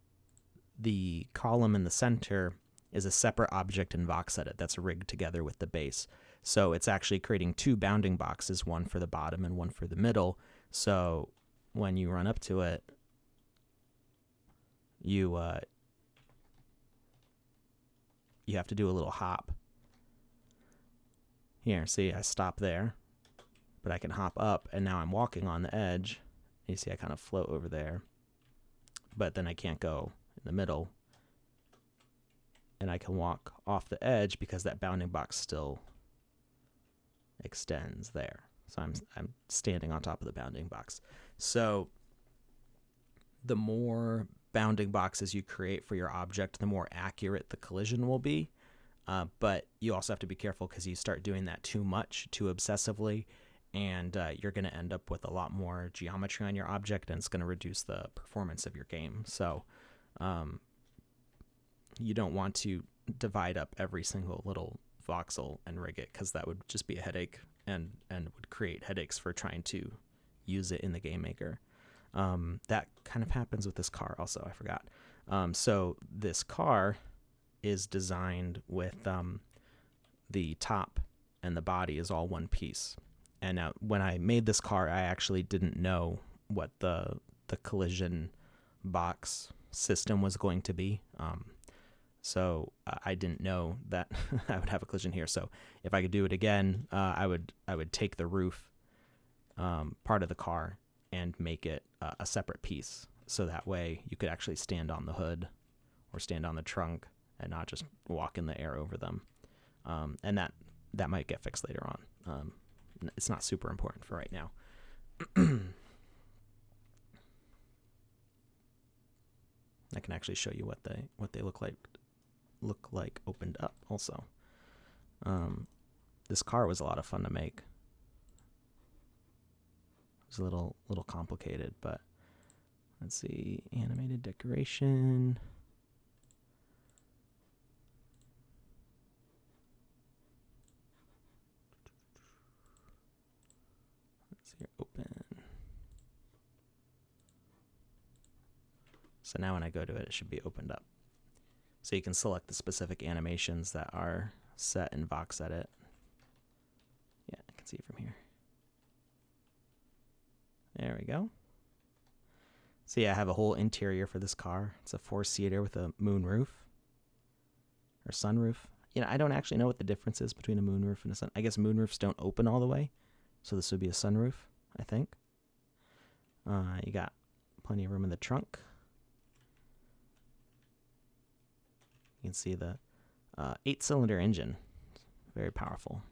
the column in the center is a separate object in VOXEL that's rigged together with the base. So it's actually creating two bounding boxes, one for the bottom and one for the middle. So when you run up to it, you have to do a little hop. Here, see, I stop there, but I can hop up, and now I'm walking on the edge. You see I kind of float over there, but then I can't go in the middle, and I can walk off the edge because that bounding box still extends there. So I'm standing on top of the bounding box. So the more bounding boxes you create for your object, the more accurate the collision will be. But you also have to be careful because you start doing that too much, too obsessively, and you're going to end up with a lot more geometry on your object, and it's going to reduce the performance of your game. So you don't want to divide up every single little voxel and rig it, because that would just be a headache and would create headaches for trying to use it in the game maker. That kind of happens with this car also, I forgot. So this car is designed with the top and the body is all one piece. And now when I made this car, I actually didn't know what the collision box system was going to be. So I didn't know that I would have a collision here. So if I could do it again, I would take the roof part of the car and make it a separate piece. So that way you could actually stand on the hood or stand on the trunk and not just walk in the air over them. And that might get fixed later on. It's not super important for right now. I can actually show you what they look like opened up also. This car was a lot of fun to make. It was a little complicated, but let's see, animated decoration. Let's see here, open. So now when I go to it, it should be opened up. So you can select the specific animations that are set in VOXEL. Yeah, I can see it from here. There we go. So yeah, I have a whole interior for this car. It's a 4-seater with a moon roof or sunroof. You know, I don't actually know what the difference is between a moonroof and a sun. I guess moonroofs don't open all the way, so this would be a sunroof, I think. You got plenty of room in the trunk. You can see the 8-cylinder engine, very powerful.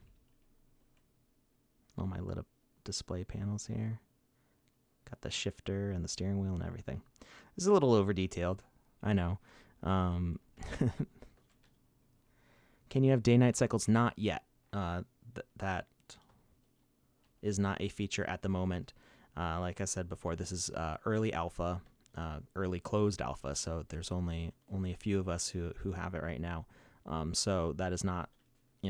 All my lit up display panels here. Got the shifter and the steering wheel and everything. This is a little over detailed, I know. Can you have day-night cycles? Not yet. That is not a feature at the moment. Like I said before, this is early alpha, early closed alpha, so there's only a few of us who have it right now. So that is not,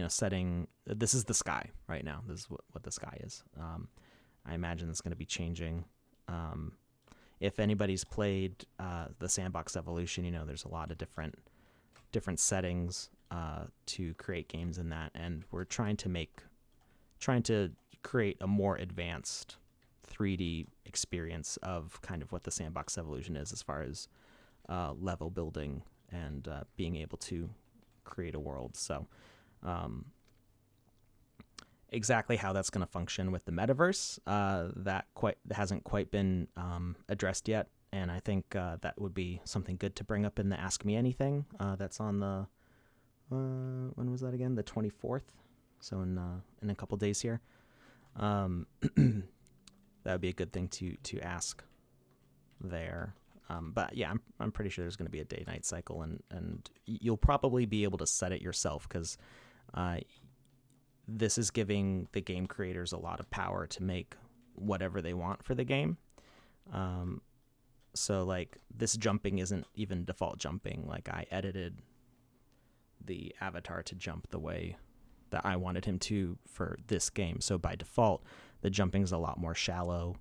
setting. This is the sky right now. This is what the sky is. I imagine it's going to be changing. If anybody's played the Sandbox Evolution, there's a lot of different settings to create games in that, and we're trying to create a more advanced 3D experience of kind of what the Sandbox Evolution is as far as level building and being able to create a world. So exactly how that's going to function with the Metaverse, that hasn't quite been addressed yet, and I think that would be something good to bring up in the Ask Me Anything that's on the when was that again? The 24th. So in a couple days here. That would be a good thing to ask there. But yeah, I'm pretty sure there's going to be a day-night cycle, and you'll probably be able to set it yourself, because this is giving the game creators a lot of power to make whatever they want for the game. So like this jumping isn't even default jumping. Like I edited the avatar to jump the way that I wanted him to for this game. So by default, the jumping's a lot more shallow.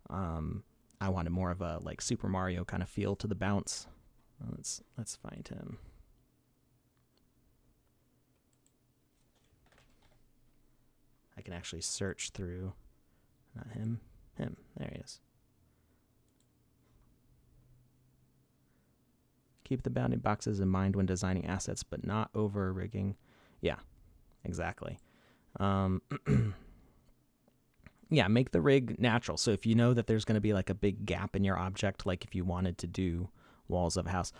I wanted more of a like Super Mario kind of feel to the bounce. Let's find him. I can actually search through, not him, him. There he is. Keep the bounding boxes in mind when designing assets, but not over rigging. Yeah, exactly. Yeah, make the rig natural. So if you know that there's going to be like a big gap in your object, like if you wanted to do walls of a house,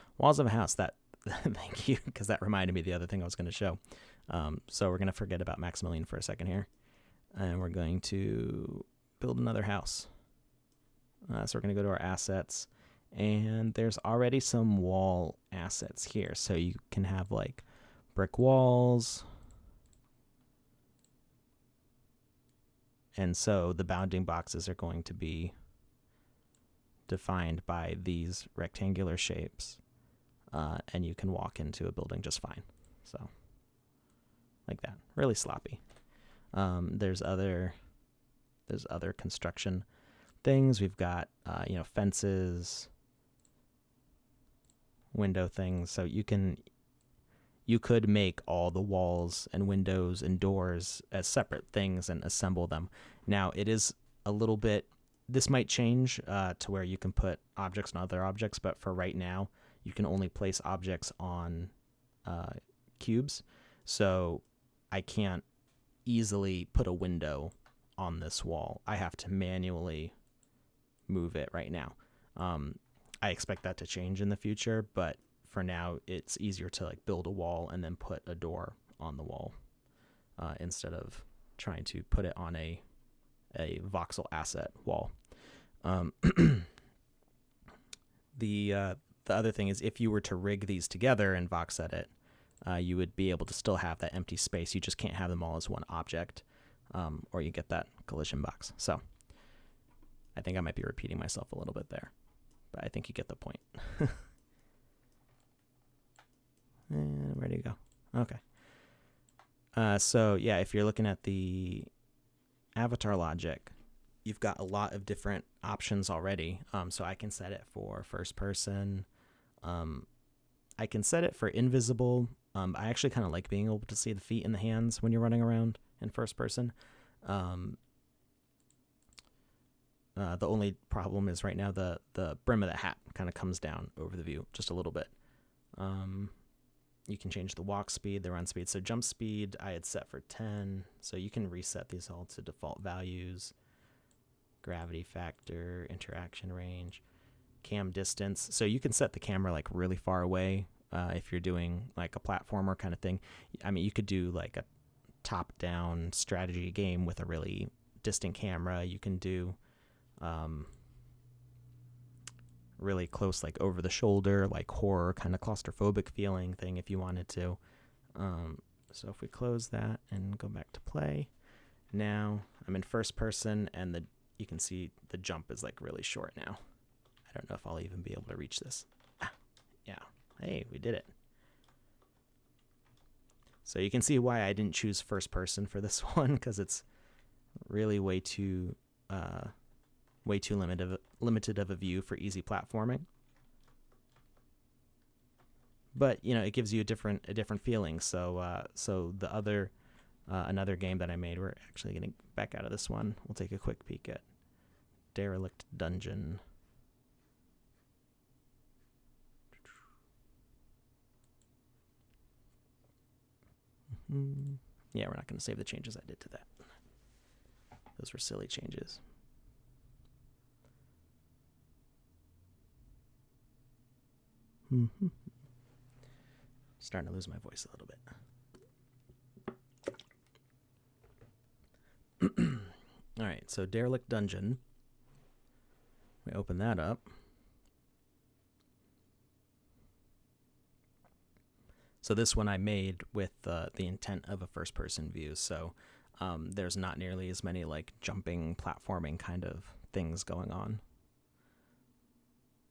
that thank you, because that reminded me of the other thing I was going to show. So we're going to forget about Maximilian for a second here, and we're going to build another house. So we're going to go to our assets, and there's already some wall assets here. So you can have like brick walls. And so the bounding boxes are going to be defined by these rectangular shapes. And you can walk into a building just fine. So like that, really sloppy. There's other construction things. We've got, fences, window things. So you could make all the walls and windows and doors as separate things and assemble them. Now, it is a little bit, this might change to where you can put objects on other objects, but for right now, you can only place objects on cubes. So I can't easily put a window on this wall. I have to manually move it right now. I expect that to change in the future, but for now, it's easier to like build a wall and then put a door on the wall instead of trying to put it on a voxel asset wall. The other thing is if you were to rig these together in VoxEdit, you would be able to still have that empty space. You just can't have them all as one object, or you get that collision box. So I think I might be repeating myself a little bit there, but I think you get the point. And ready to go. Okay. So yeah, if you're looking at the avatar logic, you've got a lot of different options already. So I can set it for first person. I can set it for invisible. I actually kind of like being able to see the feet and the hands when you're running around in first person. The only problem is right now the brim of the hat kind of comes down over the view just a little bit. You can change the walk speed, the run speed. So jump speed I had set for 10. So you can reset these all to default values. Gravity factor, interaction range, cam distance. So you can set the camera like really far away if you're doing like a platformer kind of thing. I mean, you could do like a top-down strategy game with a really distant camera. You can do really close, like over the shoulder, like horror kind of claustrophobic feeling thing if you wanted to. So if we close that and go back to play, now I'm in first person and you can see the jump is like really short now. I don't know if I'll even be able to reach this. Yeah. Hey, we did it. So you can see why I didn't choose first person for this one, because it's really way too limited of a view for easy platforming. But it gives you a different feeling. So the other another game that I made, we're actually getting back out of this one. We'll take a quick peek at Derelict Dungeon. Yeah, we're not going to save the changes I did to that. Those were silly changes. Starting to lose my voice a little bit. All right, so Derelict Dungeon. We open that up. So this one I made with the intent of a first-person view. So there's not nearly as many like jumping, platforming kind of things going on.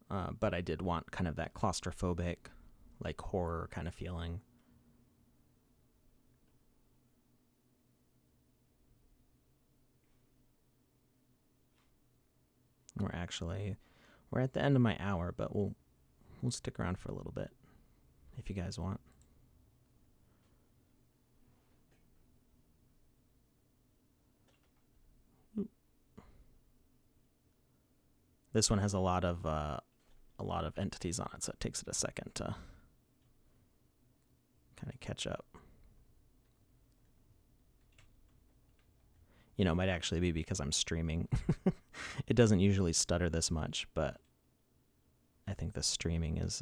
but I did want kind of that claustrophobic, like horror kind of feeling. We're at the end of my hour, but we'll stick around for a little bit if you guys want. This one has a lot of entities on it, so it takes it a second to kind of catch up. You know, it might actually be because I'm streaming. It doesn't usually stutter this much, but I think the streaming is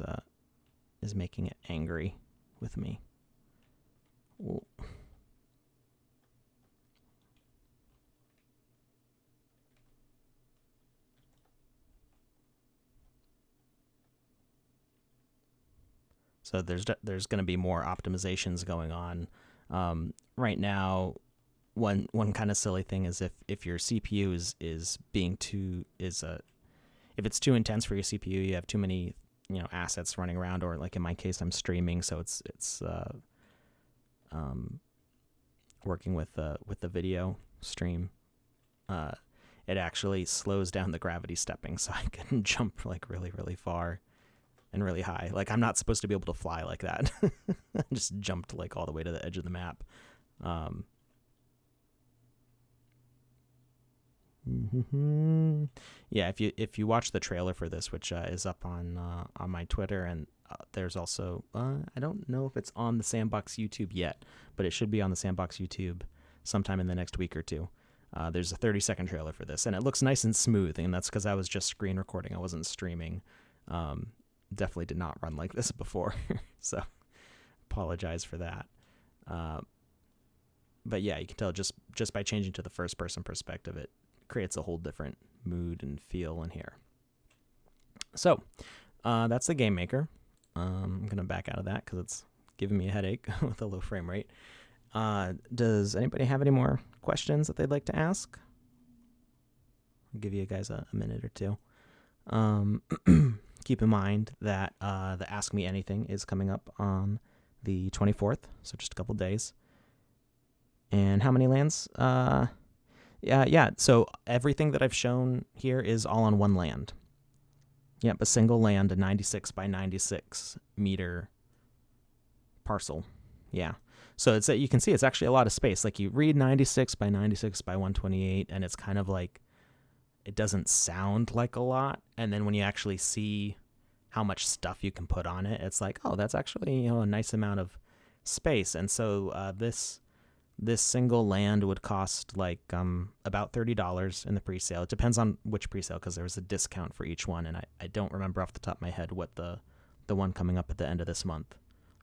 making it angry with me. Ooh. So there's going to be more optimizations going on. Right now, one kind of silly thing is if your CPU is if it's too intense for your CPU, you have too many assets running around, or like in my case, I'm streaming, so it's working with the video stream. It actually slows down the gravity stepping, so I can jump like really, really far and really high. Like, I'm not supposed to be able to fly like that. I just jumped like all the way to the edge of the map. Yeah, if you watch the trailer for this, which is up on my Twitter, and there's also I don't know if it's on the Sandbox YouTube yet, but it should be on the Sandbox YouTube sometime in the next week or two. There's a 30-second trailer for this, and it looks nice and smooth, and that's because I was just screen recording. I wasn't streaming. Definitely did not run like this before, so apologize for that. But yeah, you can tell just by changing to the first-person perspective, it creates a whole different mood and feel in here. So that's the Game Maker. I'm going to back out of that because it's giving me a headache with a low frame rate. Does anybody have any more questions that they'd like to ask? I'll give you guys a minute or two. Keep in mind that the Ask Me Anything is coming up on the 24th, so just a couple days. And how many lands? Yeah. So everything that I've shown here is all on one land. Yep, a single land, a 96 by 96 meter parcel. Yeah. So you can see it's actually a lot of space. Like, you read 96 by 96 by 128, and it's kind of like, it doesn't sound like a lot. And then when you actually see how much stuff you can put on it, it's like, oh, that's actually a nice amount of space. And so this single land would cost like about $30 in the presale. It depends on which presale, because there was a discount for each one, and I don't remember off the top of my head what the one coming up at the end of this month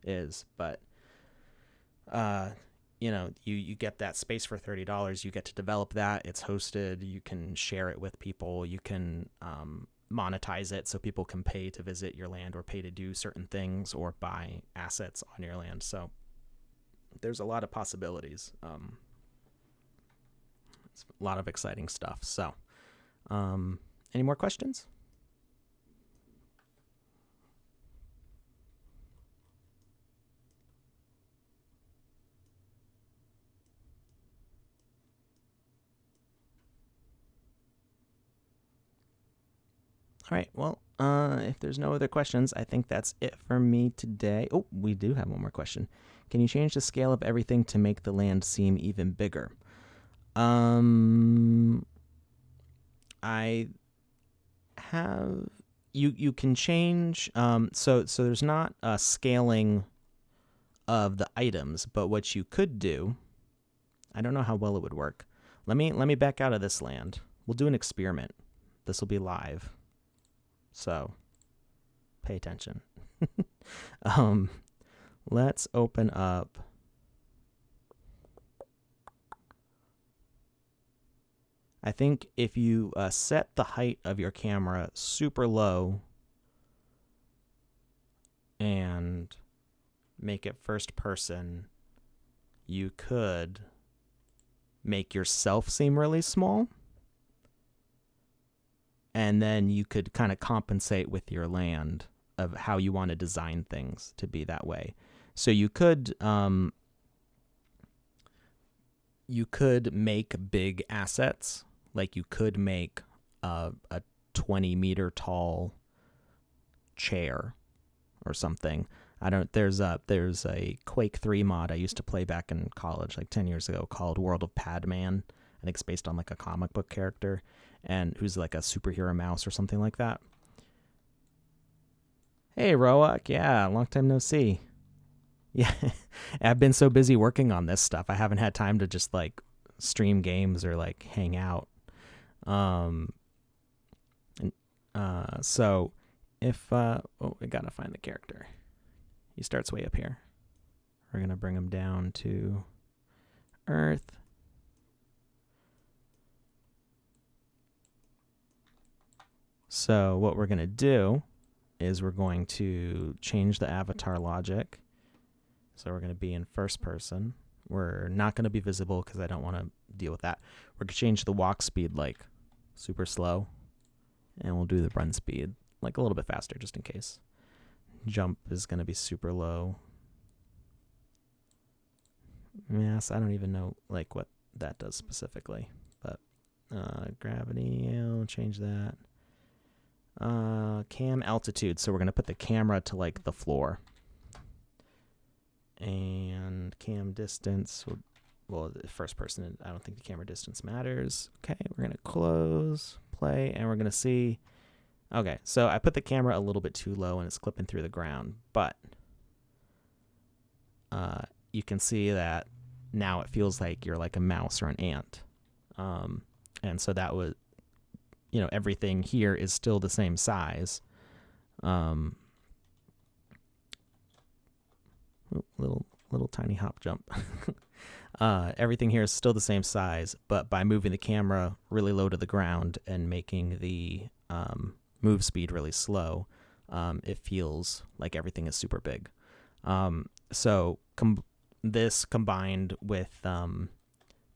is. But you get that space for $30. You get to develop that. It's hosted. You can share it with people. You can monetize it so people can pay to visit your land, or pay to do certain things, or buy assets on your land. So there's a lot of possibilities. It's a lot of exciting stuff. So any more questions? All right, well, if there's no other questions, I think that's it for me today. Oh, we do have one more question. Can you change the scale of everything to make the land seem even bigger? I have... You can change... So there's not a scaling of the items, but what you could do... I don't know how well it would work. Let me back out of this land. We'll do an experiment. This will be live. So, pay attention. Let's open up. I think if you set the height of your camera super low and make it first person, you could make yourself seem really small. And and then you could kind of compensate with your land of how you want to design things to be that way. So you could make big assets, like you could make a 20-meter tall chair or something. There's a Quake 3 mod I used to play back in college like 10 years ago called World of Padman. I think it's based on like a comic book character and who's like a superhero mouse or something like that. Hey Roak, yeah, long time no see. Yeah, I've been so busy working on this stuff. I haven't had time to just like stream games or like hang out. So if we gotta find the character. He starts way up here. We're gonna bring him down to Earth. So what we're gonna do is we're going to change the avatar logic. So we're going to be in first person. We're not going to be visible because I don't want to deal with that. We're going to change the walk speed like super slow. And we'll do the run speed like a little bit faster just in case. Jump is going to be super low. Yes, I don't even know like what that does specifically. But gravity, I'll change that. Cam altitude. So we're going to put the camera to like the floor. And cam distance, well, first person, I don't think the camera distance matters. Okay, we're going to close, play, and we're going to see. Okay, so I put the camera a little bit too low and it's clipping through the ground, but you can see that now it feels like you're like a mouse or an ant. And so that was, everything here is still the same size. Little tiny hop jump. Everything here is still the same size, but by moving the camera really low to the ground and making the move speed really slow, it feels like everything is super big. So this combined with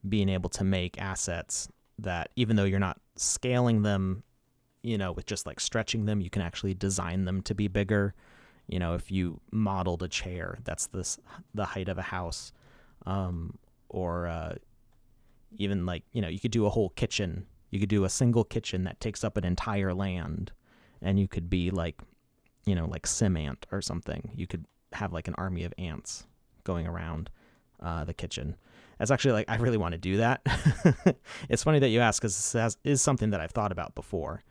being able to make assets that even though you're not scaling them, with just like stretching them, you can actually design them to be bigger. If you modeled a chair, that's the height of a house, or even like, you could do a whole kitchen. You could do a single kitchen that takes up an entire land, and you could be like, like sim ant or something. You could have like an army of ants going around the kitchen. That's actually like, I really want to do that. It's funny that you ask because this is something that I've thought about before.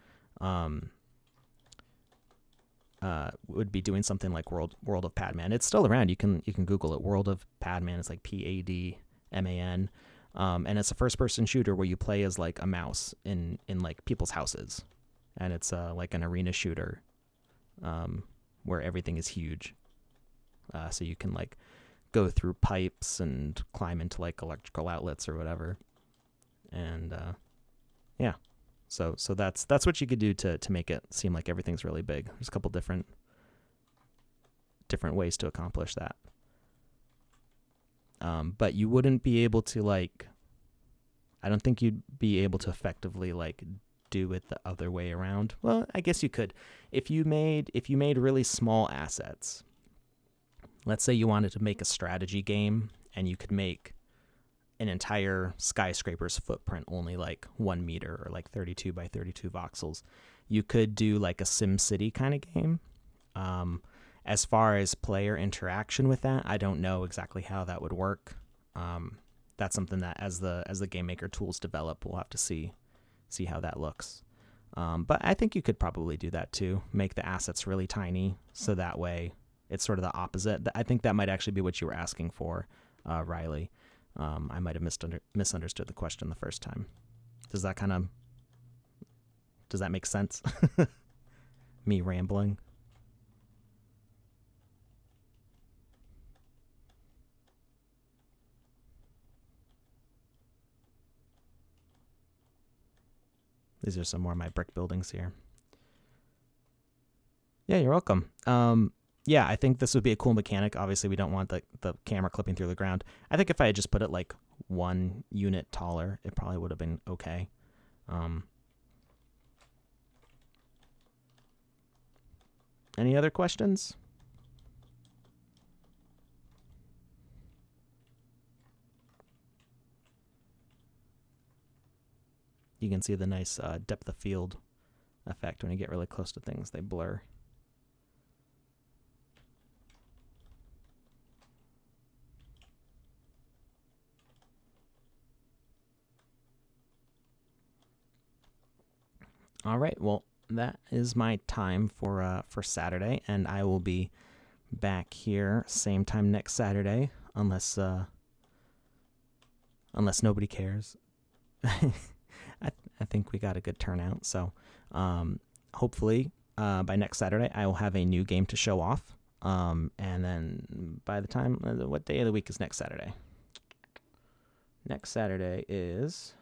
Would be doing something like World of Padman. It's still around. You can Google it. World of Padman. It's like Padman, and it's a first person shooter where you play as like a mouse in like people's houses, and it's like an arena shooter, where everything is huge. So you can like go through pipes and climb into like electrical outlets or whatever, and yeah. So that's what you could do to make it seem like everything's really big. There's a couple different ways to accomplish that. But you wouldn't be able to like, I don't think you'd be able to effectively like do it the other way around. Well, I guess you could. If you made really small assets, let's say you wanted to make a strategy game and you could make an entire skyscraper's footprint only like 1 meter or like 32 by 32 voxels. You could do like a SimCity kind of game. As far as player interaction with that, I don't know exactly how that would work. That's something that as the game maker tools develop, we'll have to see how that looks. But I think you could probably do that too. Make the assets really tiny, so that way it's sort of the opposite. I think that might actually be what you were asking for, Riley. I might have misunderstood the question the first time. Does that make sense? Me rambling. These are some more of my brick buildings here. Yeah, you're welcome. Yeah, I think this would be a cool mechanic. Obviously, we don't want the camera clipping through the ground. I think if I had just put it like 1 unit taller, it probably would have been okay. Any other questions? You can see the nice depth of field effect when you get really close to things. They blur. All right, well, that is my time for Saturday, and I will be back here same time next Saturday, unless nobody cares. I think we got a good turnout, so hopefully by next Saturday I will have a new game to show off, and then by the time, what day of the week is next Saturday? Next Saturday is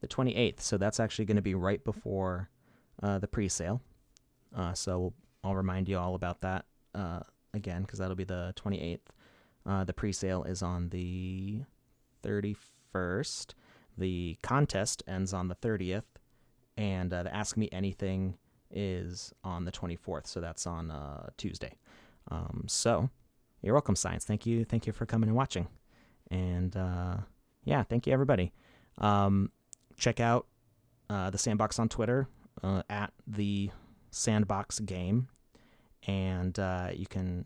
the 28th, so that's actually going to be right before the pre-sale. So I'll remind you all about that again, because that'll be the 28th. The pre-sale is on the 31st. The contest ends on the 30th, and the Ask Me Anything is on the 24th, so that's on Tuesday. So you're welcome, Science. Thank you for coming and watching. And yeah, thank you, everybody. Check out the Sandbox on Twitter at the Sandbox Game, and you can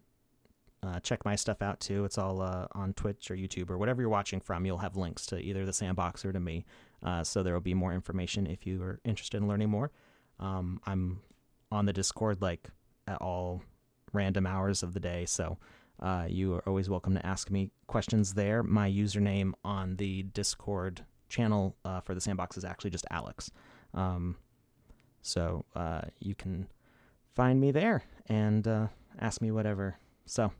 check my stuff out too. It's all on Twitch or YouTube or whatever you're watching from. You'll have links to either the Sandbox or to me, so there will be more information if you are interested in learning more. I'm on the Discord like at all random hours of the day, so you are always welcome to ask me questions there. My username on the Discord channel for the Sandbox is actually just Alex, so you can find me there and ask me whatever. So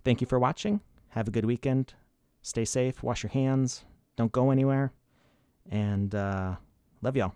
thank you for watching. Have a good weekend. Stay safe. Wash your hands. Don't go anywhere. And love y'all.